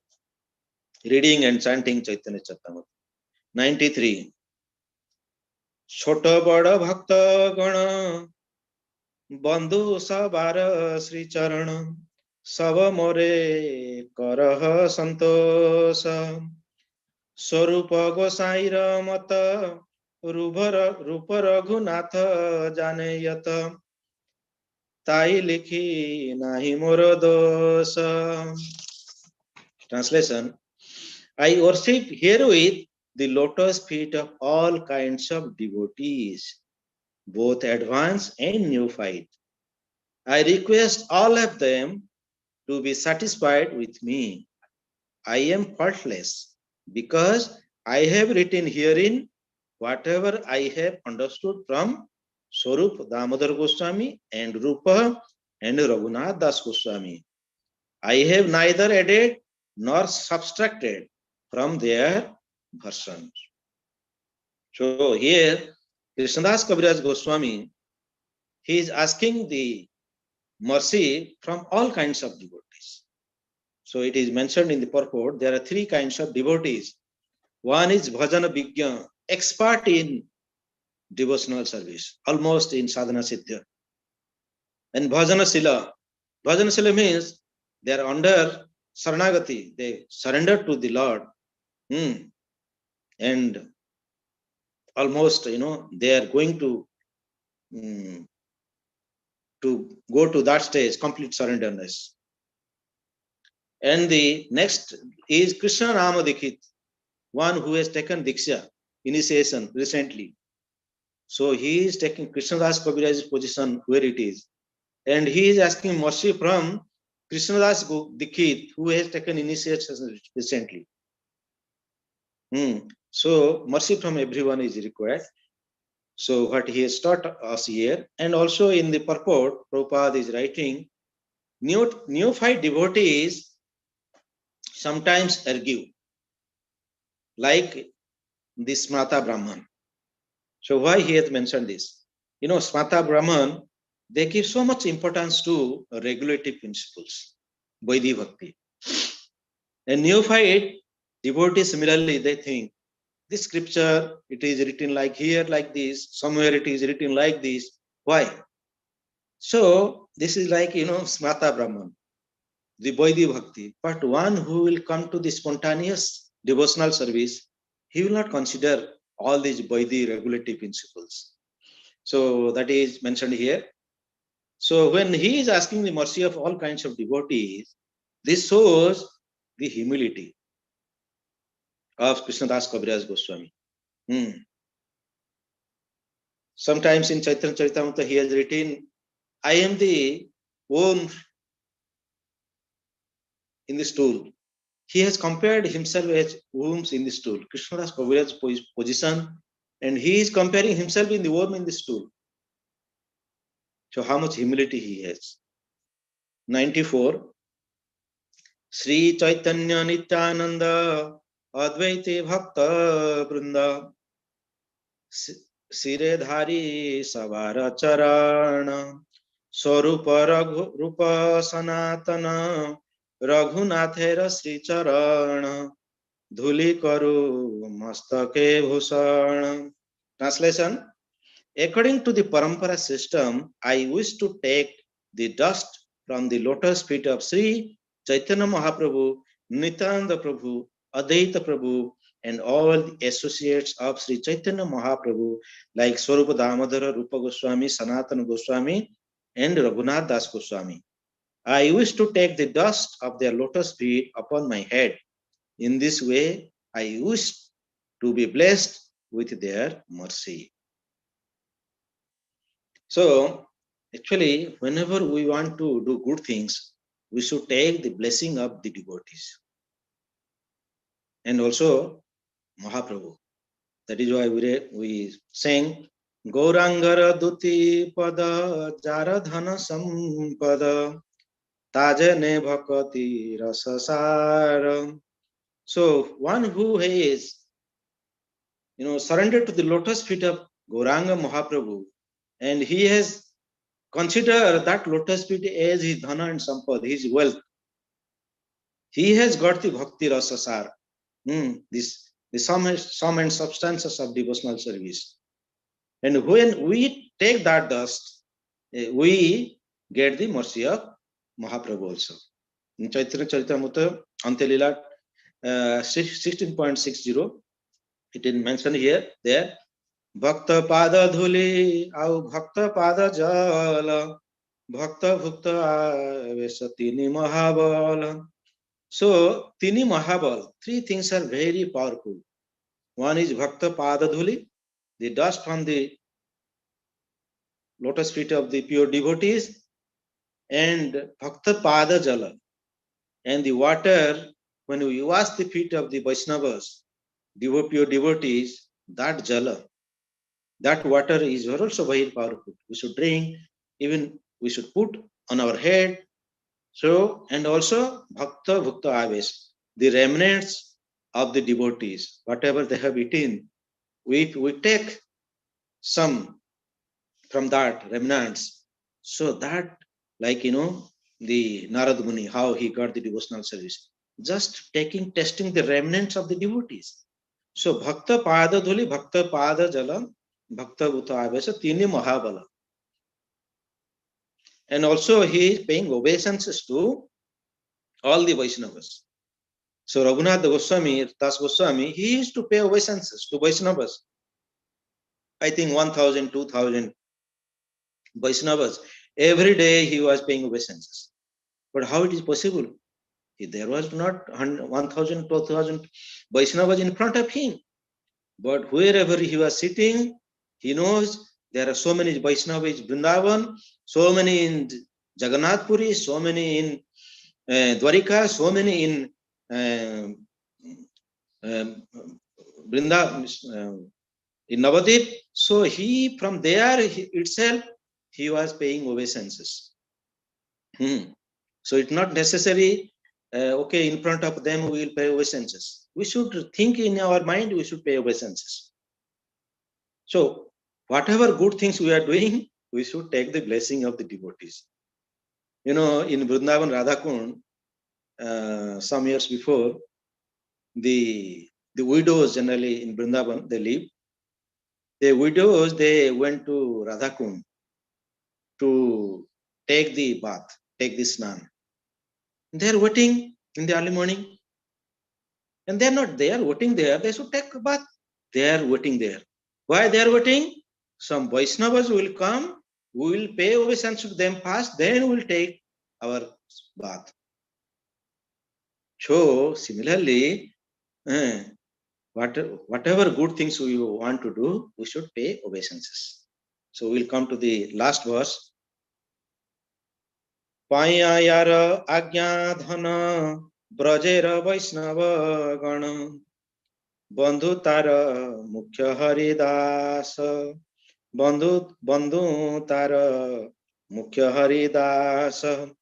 Speaker 1: reading and chanting Chaitanya Charitamrita. 93. Chota bada bhakta gana बंधु सबार श्री चरण सब मोरे करह संतोष स्वरूप गोसाईर मत रूप रघुनाथ जाने यत ताई लिखी नाही मोर दोष. Translation, I worship herewith the lotus feet of all kinds of devotees, both advanced and neophyte. I request all of them to be satisfied with me. I am faultless because I have written herein whatever I have understood from Swarup Damodar Goswami and Rupa and Raghunath Das Goswami. I have neither added nor subtracted from their versions. So here, Krishnadas Kaviraj Goswami, he is asking the mercy from all kinds of devotees. So it is mentioned in the purport, there are three kinds of devotees. One is Bhajana Vigya, expert in devotional service, almost in sadhana siddha. And Bhajana Sila. Bhajana Sila means they are under Saranagati, they surrender to the Lord. And almost, they are going to go to that stage, complete surrenderness. And the next is Krishna Nama Dikshit, one who has taken Diksha, initiation recently. So he is taking Krishnadas Kaviraj's position where it is. And he is asking mercy from Krishnadas Dikshit, who has taken initiation recently. So mercy from everyone is required. So what he has taught us here, and also in the purport, Prabhupada is writing, neophyte devotees sometimes argue, like the Smrata Brahman. So why he has mentioned this? Smrata Brahman, they give so much importance to regulative principles, Vaidhi Bhakti. And neophyte devotees, similarly, they think, this scripture, it is written like here, like this, somewhere it is written like this. Why? So this is like, Smrata Brahman, the Vaidhi Bhakti. But one who will come to the spontaneous devotional service, he will not consider all these Vaidhi regulative principles. So that is mentioned here. So when he is asking the mercy of all kinds of devotees, this shows the humility of Krishna Das Kaviraj Goswami. Sometimes in Chaitanya Charitamrita he has written, I am the worm in the stool. He has compared himself as worms in the stool. Krishna Das Kaviraj's position, and he is comparing himself in the worm in the stool. So how much humility he has. 94. Sri Chaitanya Nityananda Advaiti Bhakta Vrinda Siredhari Savara Charana Swarupa Rupa Sanatana Raghunathera Sri Charana Dhuli Karu Mastake Bhusana. Translation. According to the Parampara system, I wish to take the dust from the lotus feet of Sri Chaitanya Mahaprabhu, Nityananda Prabhu, Advaita Prabhu, and all the associates of Sri Chaitanya Mahaprabhu like Swarupa Damadara, Rupa Goswami, Sanatana Goswami, and Raghunath Das Goswami. I wish to take the dust of their lotus feet upon my head. In this way, I wish to be blessed with their mercy. So, actually, whenever we want to do good things, we should take the blessing of the devotees and also Mahaprabhu. That is why we sang Gaurangara Duti Pada Jaradhana Sampada Tajane Bhakati Rasasara. So, one who is, surrendered to the lotus feet of Gauranga Mahaprabhu, and he has considered that lotus feet as his dhana and sampad, his wealth. He has got the bhakti rasasar, the sum and substances of devotional service. And when we take that dust, we get the mercy of Mahaprabhu also. In Chaitanya Charitamrita, Madhya Lila 16.60, it is mentioned here, there, Bhakta Pada Dhuli, au Bhakta Pada Jala, Bhakta Bhukta Avesa Tini Mahabala. So, Tini Mahabal, three things are very powerful. One is Bhakta Padadhuli, the dust from the lotus feet of the pure devotees, and Bhakta Pada Jala, and the water, when we wash the feet of the Vaishnavas, pure devotees, that Jala, that water is also very powerful. We should drink, even we should put on our head. So, and also Bhakta Bhukta Aves, the remnants of the devotees, whatever they have eaten, we take some from that remnants. So that, like, the Narad Muni, how he got the devotional service, just testing the remnants of the devotees. So Bhakta Pada Dhuli, Bhakta Pada Jala, Bhakta Bhukta Avesa, Tini Mahabala. And also he is paying obeisances to all the Vaishnavas. So Raghunath Goswami, Das Goswami, he used to pay obeisances to Vaishnavas. I think 1,000, 2,000 Vaishnavas. Every day he was paying obeisances. But how it is possible? There was not 1,000, 2,000 Vaishnavas in front of him. But wherever he was sitting, he knows there are so many Vaishnavas in Vrindavan, so many in Jagannath Puri, so many in Dwarika, so many in in Navadip. So he, from there itself, he was paying obeisances. So it's not necessary, okay, in front of them we will pay obeisances. We should think in our mind, we should pay obeisances. So whatever good things we are doing, we should take the blessing of the devotees. In Vrindavan Radhakund, some years before, the widows generally in Vrindavan, they live. The widows, they went to Radhakund to take the bath, take the snan. They are waiting in the early morning. And they are not there, waiting there. They should take a bath. They are waiting there. Why they are waiting? Some Vaishnavas will come, we will pay obeisance to them first, then we will take our bath. So similarly, whatever good things we want to do, we should pay obeisances. So we'll come to the last verse. Payayar agya dhana brajera vaishnava gana bandhu tara mukhya haridasa bandhu tara mukhya haridasa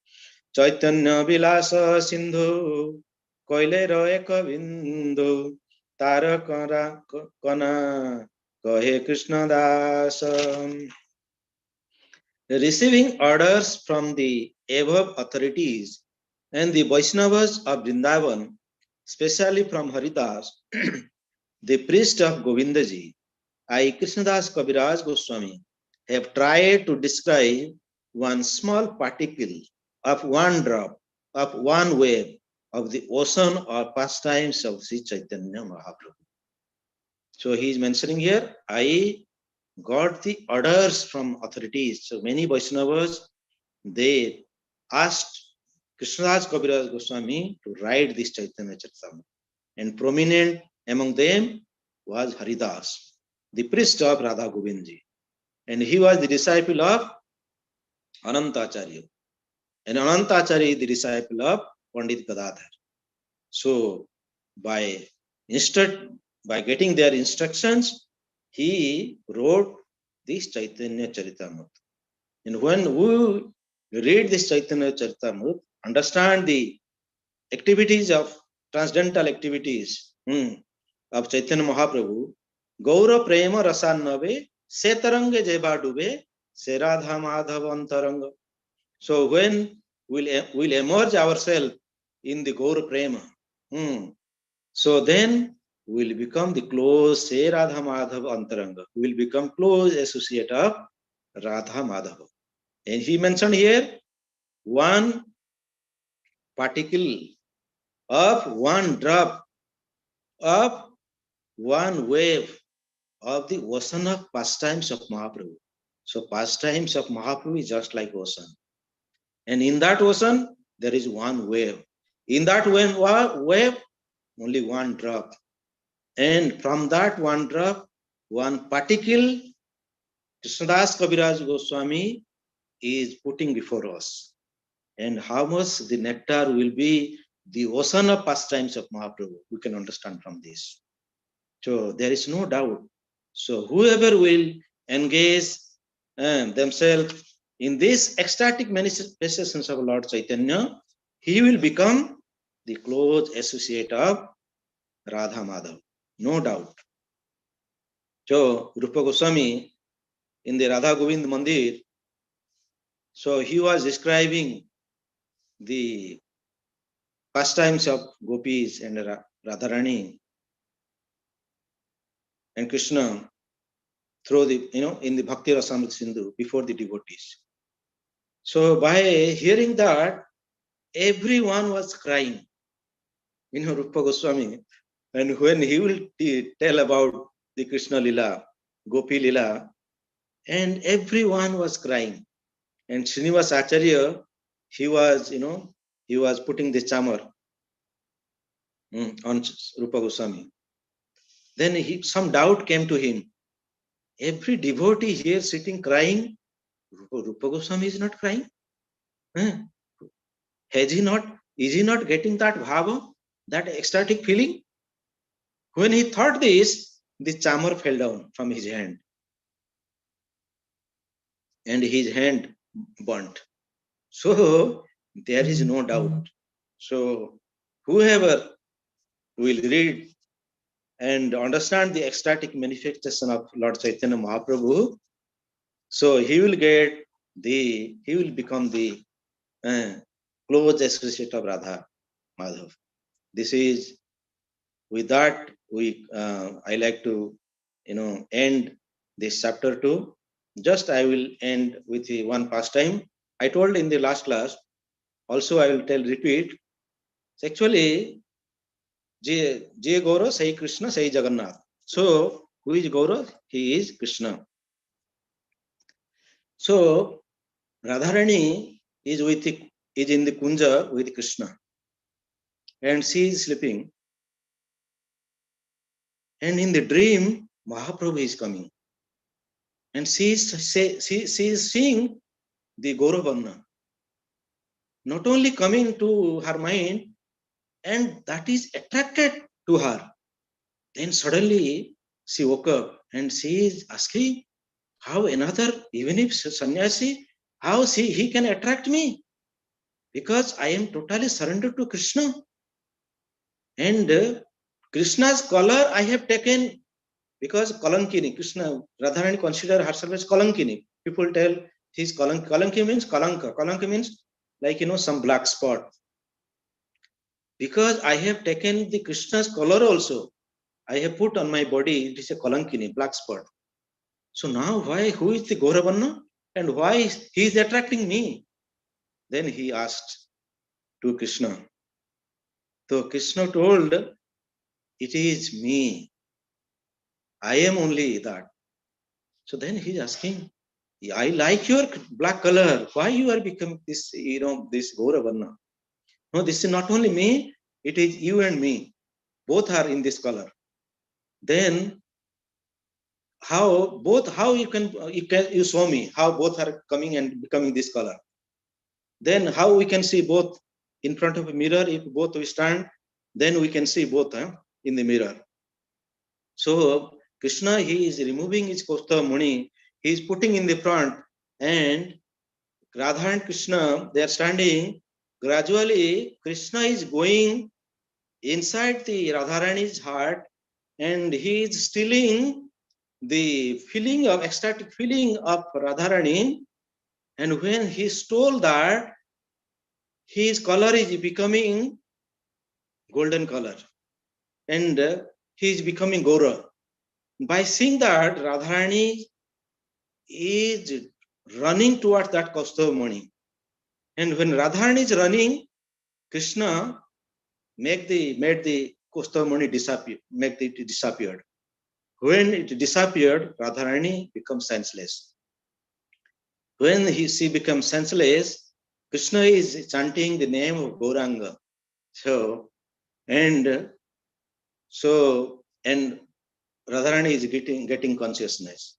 Speaker 1: chaitanya vilasa sindhu koilera eka bindu tara kana kahe Krishna Dasa. Receiving orders from the above authorities and the Vaishnavas of Vrindavan, especially from Haridas, the priest of Govindaji, I Krishnadas Kaviraj Goswami, have tried to describe one small particle of one drop, of one wave of the ocean or pastimes of Sri Chaitanya Mahaprabhu. So he is mentioning here, I got the orders from authorities. So many Vaishnavas, they asked Krishnadas Kaviraj Goswami to write this Chaitanya Charitamrita. And prominent among them was Haridas, the priest of Radha Govindji. And he was the disciple of Anantacharya. And Anantacharya is the disciple of Pandit Gadadhar. So by getting their instructions, he wrote this Chaitanya Charitamrita. And when we read this Chaitanya Charitamrita, understand the activities of transcendental activities of Chaitanya Mahaprabhu, Gaura Prema Rasannave, Se Tarange Jeba Dube, Se Radha Madhava Antaranga. So when we'll emerge ourselves in the Gaura Prema, so then we'll become the close Se Radha Madhava Antaranga. We'll become close associate of Radha Madhava. And he mentioned here one particle of one drop of one wave of the ocean of pastimes of Mahaprabhu. So pastimes of Mahaprabhu is just like ocean. And in that ocean, there is one wave. In that wave, only one drop. And from that one drop, one particle, Krishnadas Kaviraj Goswami is putting before us. And how much the nectar will be the ocean of pastimes of Mahaprabhu, we can understand from this. So there is no doubt. So whoever will engage themselves in this ecstatic manifestations of Lord Chaitanya, he will become the close associate of Radha Madhav, no doubt. So Rupa Goswami in the Radha Govind Mandir, so he was describing the pastimes of gopis and Radharani and Krishna through the, in the Bhakti Rasamrita Sindhu before the devotees. So by hearing that, everyone was crying. Rupa Goswami, and when he will tell about the Krishna Lila, Gopi Lila, and everyone was crying. And Srinivas Acharya, he was putting the chamar on Rupa Goswami. Then some doubt came to him. Every devotee here sitting crying, Rupa Goswami is not crying. Is he not getting that bhava, that ecstatic feeling? When he thought this, the chamar fell down from his hand. And his hand burnt. So there is no doubt. So whoever will read and understand the ecstatic manifestation of Lord Chaitanya Mahaprabhu, so he will become the close associate of Radha Madhav. This is, with that, I like to end this chapter 2. Just I will end with one pastime. I told in the last class, also I will repeat. Actually, Jai Gaura, Sai Krishna, Sai Jagannath. So who is Gaura? He is Krishna. So Radharani is in the Kunja with Krishna, and she is sleeping. And in the dream, Mahaprabhu is coming, and she is seeing the Gauravanna, not only coming to her mind, and that is attracted to her. Then suddenly she woke up and she is asking, how another, even if sannyasi, how he can attract me? Because I am totally surrendered to Krishna. And Krishna's color I have taken because Kalankini, Krishna, Radharani consider herself as Kalankini. People tell she's Kalanki means Kalanka. Kalanka means like, some black spot. Because I have taken the Krishna's color also, I have put on my body, it is a Kalankini, black spot. So now who is the Gauravanna and why he is attracting me? Then he asked to Krishna. So Krishna told, it is me. I am only that. So then he's asking, I like your black color. Why you are becoming this, this Gauravanna? No, this is not only me, it is you and me. Both are in this color. Then how you show me how both are coming and becoming this color. Then how we can see both in front of a mirror? If both we stand, then we can see both in the mirror. So Krishna, he is removing his Kaustav Muni, he is putting in the front, and Radha and Krishna, they are standing. Gradually, Krishna is going inside the Radharani's heart, and he is stealing the ecstatic feeling of Radharani. And when he stole that, his color is becoming golden color, and he is becoming Gaura. By seeing that, Radharani is running towards that Kaustav Mani. And when Radharani is running, Krishna made the Kaustav Mani disappear, make it disappeared. When it disappeared, Radharani becomes senseless. When she becomes senseless, Krishna is chanting the name of Gauranga. So, and and Radharani is getting consciousness.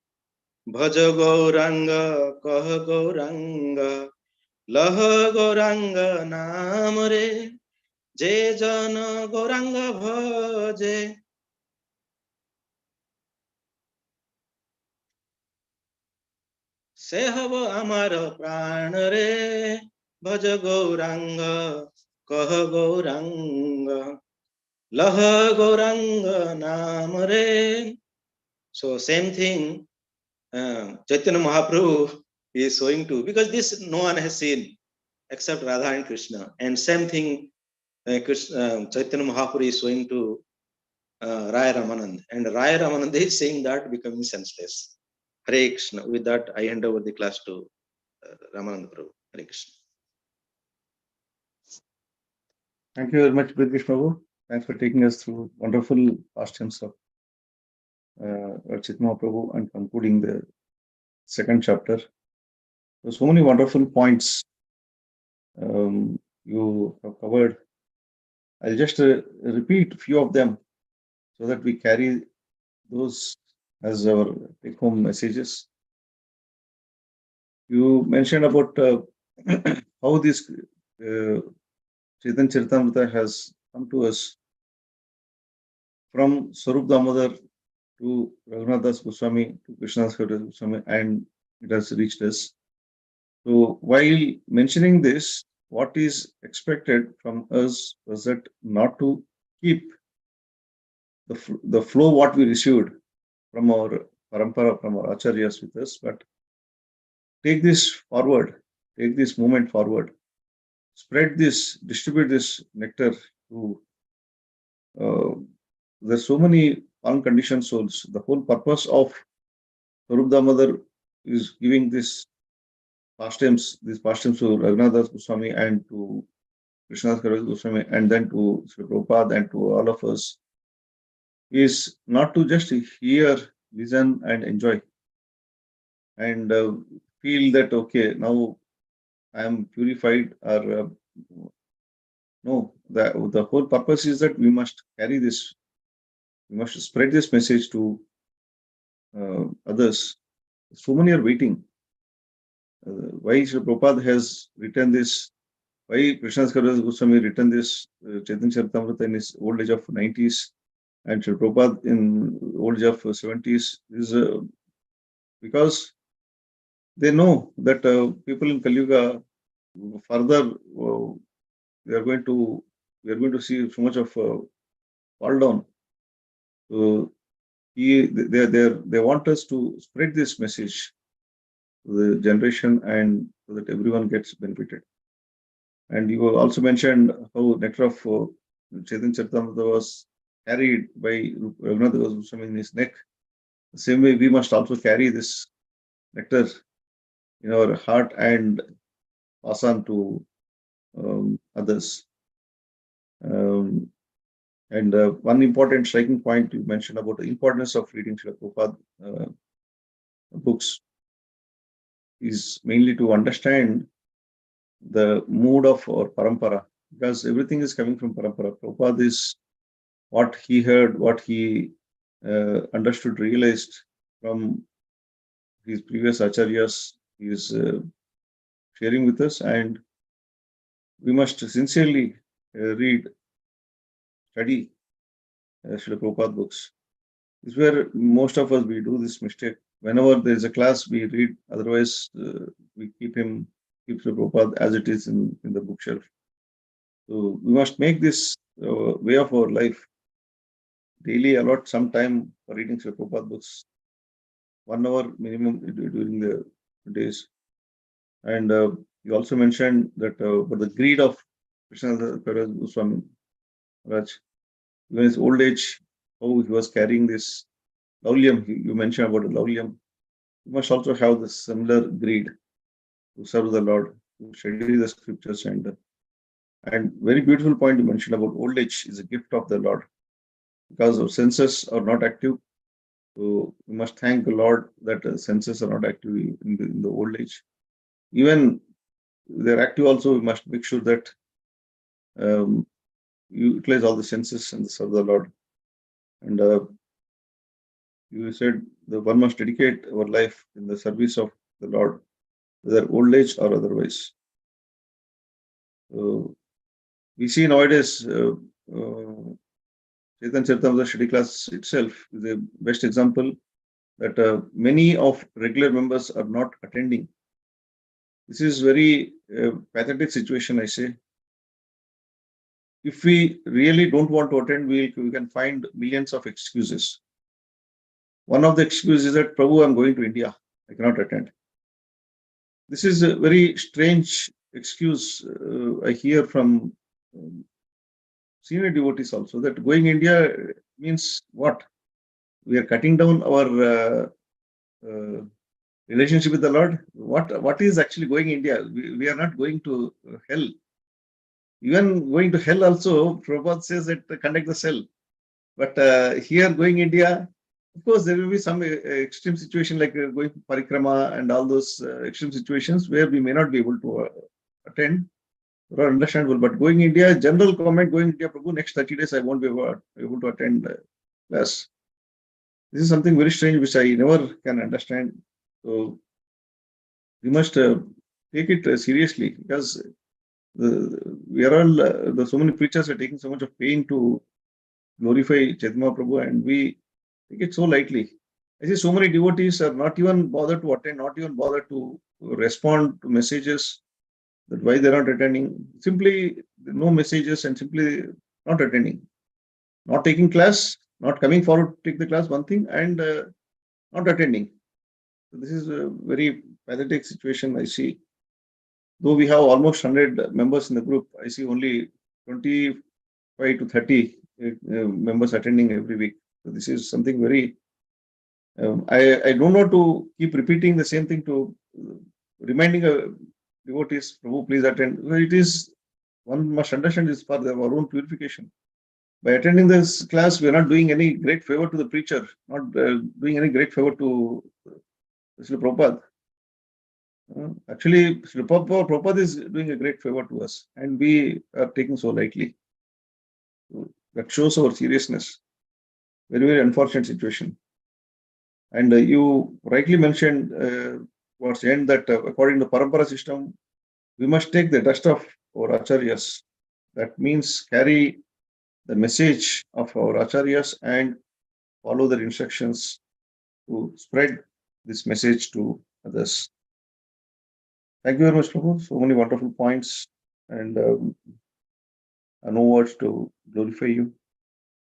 Speaker 1: Bhaja Gauranga, Kah Gauranga, Laha Gauranga Namare, Je Jana Gauranga Bhaje. Se hava amar pran re, Bhaja Gauranga, Kah Gauranga, Laha Gauranga Namare. So same thing Chaitanya Mahaprabhu is showing to, because this no one has seen except Radha and Krishna. And same thing Chaitanya Mahaprabhu is showing to Raya Ramanand. And Raya Ramanand is saying that becoming senseless. Hare Krishna. With that, I hand over the class to Ramanand Prabhu. Hare Krishna.
Speaker 2: Thank you very much, Bir Krsna Prabhu. Thanks for taking us through wonderful pastimes of Chaitanya Prabhu and concluding the second chapter. There's so many wonderful points you have covered. I'll just repeat a few of them so that we carry those as our take-home messages. You mentioned about how this Chaitanya Charitamrita has come to us from Swarup Damodar to Raghunath Das Goswami to Krishnadas Kaviraj Goswami, and it has reached us. So while mentioning this, what is expected from us was that not to keep the flow what we received from our parampara, from our acharyas with us, but take this forward, take this movement forward, spread this, distribute this nectar to. There's so many unconditioned souls. The whole purpose of Swarup Damodar is giving these pastimes to Raghunath Das Goswami and to Krishnadas Kaviraj Goswami, and then to Sri Prabhupada and to all of us. is not to just hear, listen, and enjoy, and feel that okay, now I am purified, or no, the whole purpose is that we must carry this, we must spread this message to others. So many are waiting. Why Sri Prabhupada has written this? Why Krishna Goswami written this Chaitanya Charitamrita in his old age of 90s, and Sri Prabhupada in old age of 70s? Is because they know that people in Kali Yuga further we are going to see so much of fall down. So they want us to spread this message to the generation, and so that everyone gets benefited. And you also mentioned how nectar of Chaitanya Charitamrita was carried by Raghunath Goswami in his neck. The same way, we must also carry this nectar in our heart and pass on to others. Um, and one important striking point you mentioned about the importance of reading Srila Prabhupada books is mainly to understand the mood of our parampara, because everything is coming from parampara. Prabhupada is what he heard, what he understood, realized from his previous acharyas, he is sharing with us, and we must sincerely read, study Srila Prabhupada books. This is where most of us we do this mistake. Whenever there is a class, we read. Otherwise, we keep Srila Prabhupada as it is in the bookshelf. So we must make this way of our life. Daily allot some time for reading Srila Prabhupada books, 1 hour minimum during the days. And you also mentioned that about the greed of Krishna Goswami Raj, even his old age, how he was carrying this laulyam. You mentioned about the laulyam. You must also have the similar greed to serve the Lord, to study the scriptures, and very beautiful point you mentioned about old age is a gift of the Lord, because our senses are not active. So we must thank the Lord that senses are not active in the old age. Even they're active also, we must make sure that you utilize all the senses and serve the Lord. And you said the one must dedicate our life in the service of the Lord, whether old age or otherwise. We see nowadays Chaitanya Charitamrita study class itself is the best example that many of regular members are not attending. This is very pathetic situation, I say. If we really don't want to attend, we can find millions of excuses. One of the excuses is that, Prabhu, I'm going to India, I cannot attend. This is a very strange excuse I hear from senior devotees also, that going India means what? We are cutting down our relationship with the Lord. What is actually going India? We are not going to hell. Even going to hell also, Prabhupada says that conduct the cell. But here going India, of course, there will be some extreme situation like going to parikrama and all those extreme situations where we may not be able to attend or understandable. But going India, general comment, going India, Prabhu, next 30 days I won't be able to attend class. This is something very strange which I never can understand. So we must take it seriously, because we are all, so many preachers are taking so much of pain to glorify Chaitanya Prabhu, and we take it so lightly. I see so many devotees are not even bothered to attend, not even bothered to respond to messages, that why they're not attending. Simply no messages and simply not attending. Not taking class, not coming forward to take the class, one thing, and not attending. So this is a very pathetic situation I see. Though we have almost 100 members in the group, I see only 25 to 30 members attending every week. So this is something very, I don't want to keep repeating the same thing to reminding devotees, Prabhu, please attend. Well, it is, one must understand this for our own purification. By attending this class, we are not doing any great favor to the preacher, not doing any great favor to Srila Prabhupada. Actually, Srila Prabhupada is doing a great favor to us, and we are taking so lightly. That shows our seriousness. Very, very unfortunate situation. And you rightly mentioned towards the end that according to Parampara system, we must take the dust of our acharyas. That means carry the message of our acharyas and follow their instructions to spread this message to others. Thank you very much, Prabhu. So many wonderful points, and no words to glorify you.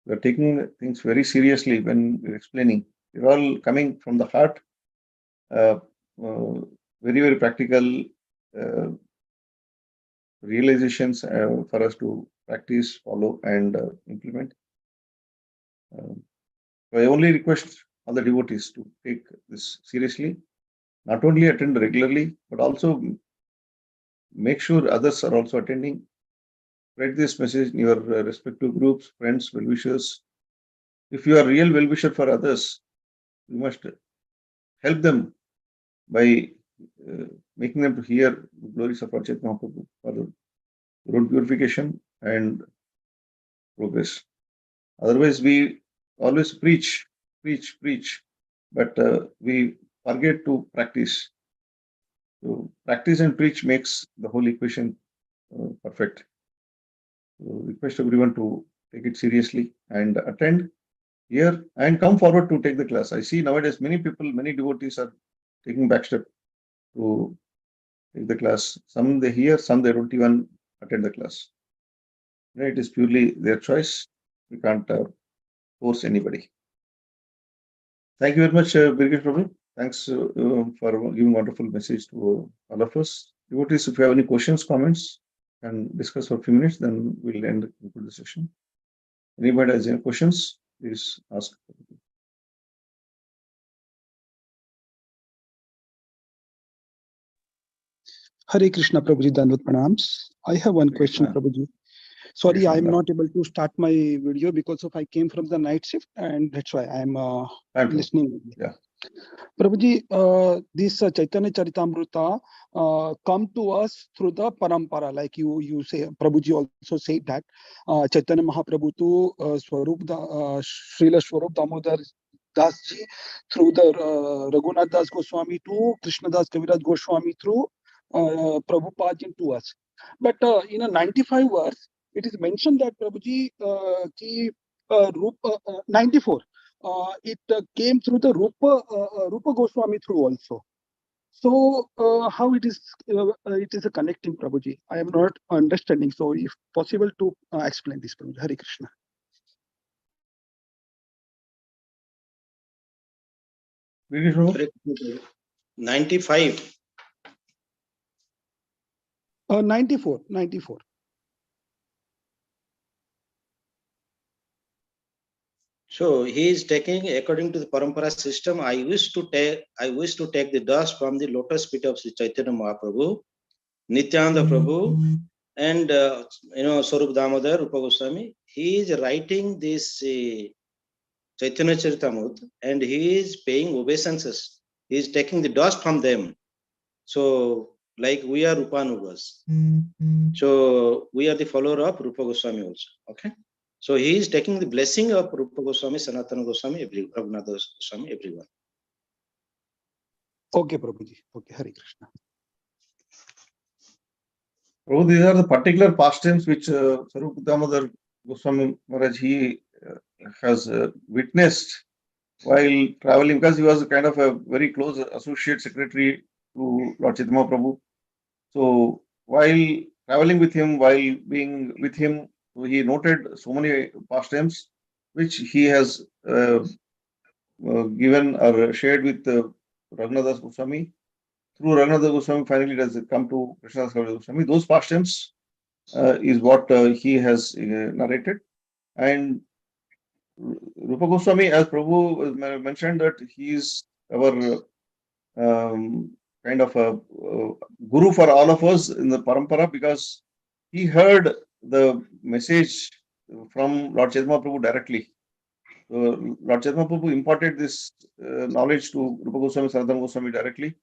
Speaker 2: We are taking things very seriously when we're explaining. We're all coming from the heart, very, very practical realizations for us to practice, follow, and implement. I only request all the devotees to take this seriously, not only attend regularly, but also make sure others are also attending. Spread this message in your respective groups, friends, well-wishers. If you are real well-wisher for others, you must help them by making them to hear the glories of our Chaitanya Mahaprabhu for their own purification and progress. Otherwise, we always preach, but we forget to practice. So practice and preach makes the whole equation perfect. So request everyone to take it seriously and attend here and come forward to take the class. I see nowadays many people, many devotees are taking back step to take the class. Some they hear, some they don't even attend the class. Right? It is purely their choice. We can't force anybody. Thank you very much, Birgit Prabhu. Thanks for giving wonderful message to all of us. Devotees, if you have any questions, comments, and discuss for a few minutes, then we'll end the session. Anybody has any questions, please ask.
Speaker 3: Hare Krishna, Prabhuji, Dandavat Pranams. I have one question, Prabhuji. Sorry,
Speaker 2: Krishna,
Speaker 3: I'm not able to start my video because of I came from the night shift, and that's why I'm listening.
Speaker 2: Yeah.
Speaker 3: Prabhuji, this Chaitanya Charitamrita come to us through the parampara, like you say. Prabhuji also said that Chaitanya Mahaprabhu to Srila Swarup Damodar Das ji through the Raghunath Das Goswami to Krishna Das Kaviraj Goswami through Prabhupada to us. But in a 95 verse, it is mentioned that Prabhuji ki 94. It came through the Rupa Goswami through also. So how it is a connecting, Prabhuji? I am not understanding. So if possible to explain this, Prabhuji. Hare Krishna.
Speaker 1: 95.
Speaker 3: 94.
Speaker 1: So he is taking, according to the Parampara system, I wish to take the dust from the lotus feet of Sri Chaitanya Mahaprabhu, Nityananda Prabhu, and Swarup Damodar, Rupa Goswami. He is writing this Chaitanya Charitamrita, and he is paying obeisances. He is taking the dust from them. So, like we are Rupanugas. So we are the follower of Rupa Goswami also. Okay. So he is taking the blessing of Rupa Goswami, Sanatana Goswami, Raghunath Goswami, everyone.
Speaker 3: Okay, Prabhuji. Okay, Hare Krishna.
Speaker 2: Prabhu, these are the particular pastimes which Swarup Damodar Goswami Maharaj he has witnessed while traveling, because he was kind of a very close associate secretary to Lord Chaitanya Prabhu. So while traveling with him, while being with him, he noted so many pastimes which he has given or shared with Raghunath Goswami. Through Raghunath Goswami, finally it has come to Krishna Das Goswami. Those pastimes is what he has narrated. And Rupa Goswami, as Prabhu mentioned, that he is our kind of a guru for all of us in the parampara, because he heard the message from Lord Chaitanya Prabhu directly. So Lord Chaitanya Prabhu imparted this knowledge to Rupa Goswami, Sanatana Goswami directly.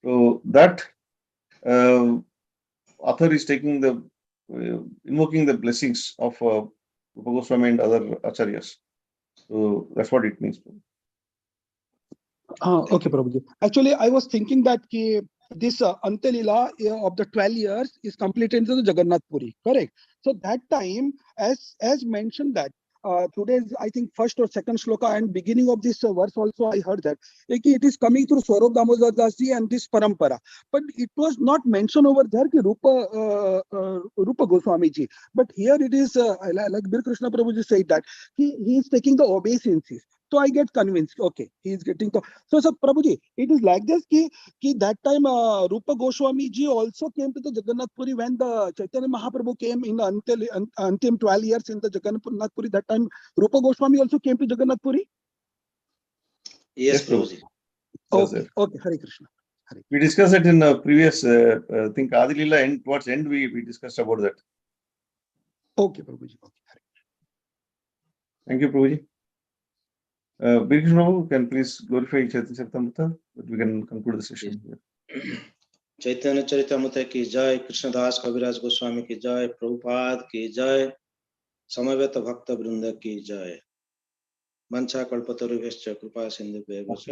Speaker 2: So that author is taking the invoking the blessings of Rupa Goswami and other acharyas. So that's what it means.
Speaker 3: Okay, Prabhuji. Actually, I was thinking that this Madhya Lila of the 12 years is completed into the Jagannath Puri, correct? So that time, as mentioned that today's, I think, first or second shloka and beginning of this verse also I heard that it is coming through Swarup Damodar Das ji and this parampara, but it was not mentioned over there ki Rupa Goswami ji. But here it is like Bir Krsna Prabhuji said that he is taking the obeisances. So I get convinced. Okay, he is getting the. So Prabhuji, it is like this ki that time Rupa Goswami ji also came to the Jagannath Puri when the Chaitanya Mahaprabhu came in until 12 years in the Jagannath Puri. That time Rupa Goswami also came to Jagannath Puri.
Speaker 1: Yes, Prabhuji.
Speaker 3: Okay, okay, Hare Krishna.
Speaker 2: We discussed it in the previous, I think, Adi Lila, and towards end we discussed about that.
Speaker 3: Okay, Prabhuji. Okay, Hare.
Speaker 2: Thank you, Prabhuji. Bir Krsna Prabhu, can please glorify Chaitanya Charitamrita, that we can conclude the session here.
Speaker 1: चैतन्य चरितामृत की जय, कृष्णदास कविराज गोस्वामी की जय, प्रभुपाद की जय, समवेत भक्त वृंद की जय। वंशा कल्पतरुभ्यश्च कृपा सिंधुभ्यैव च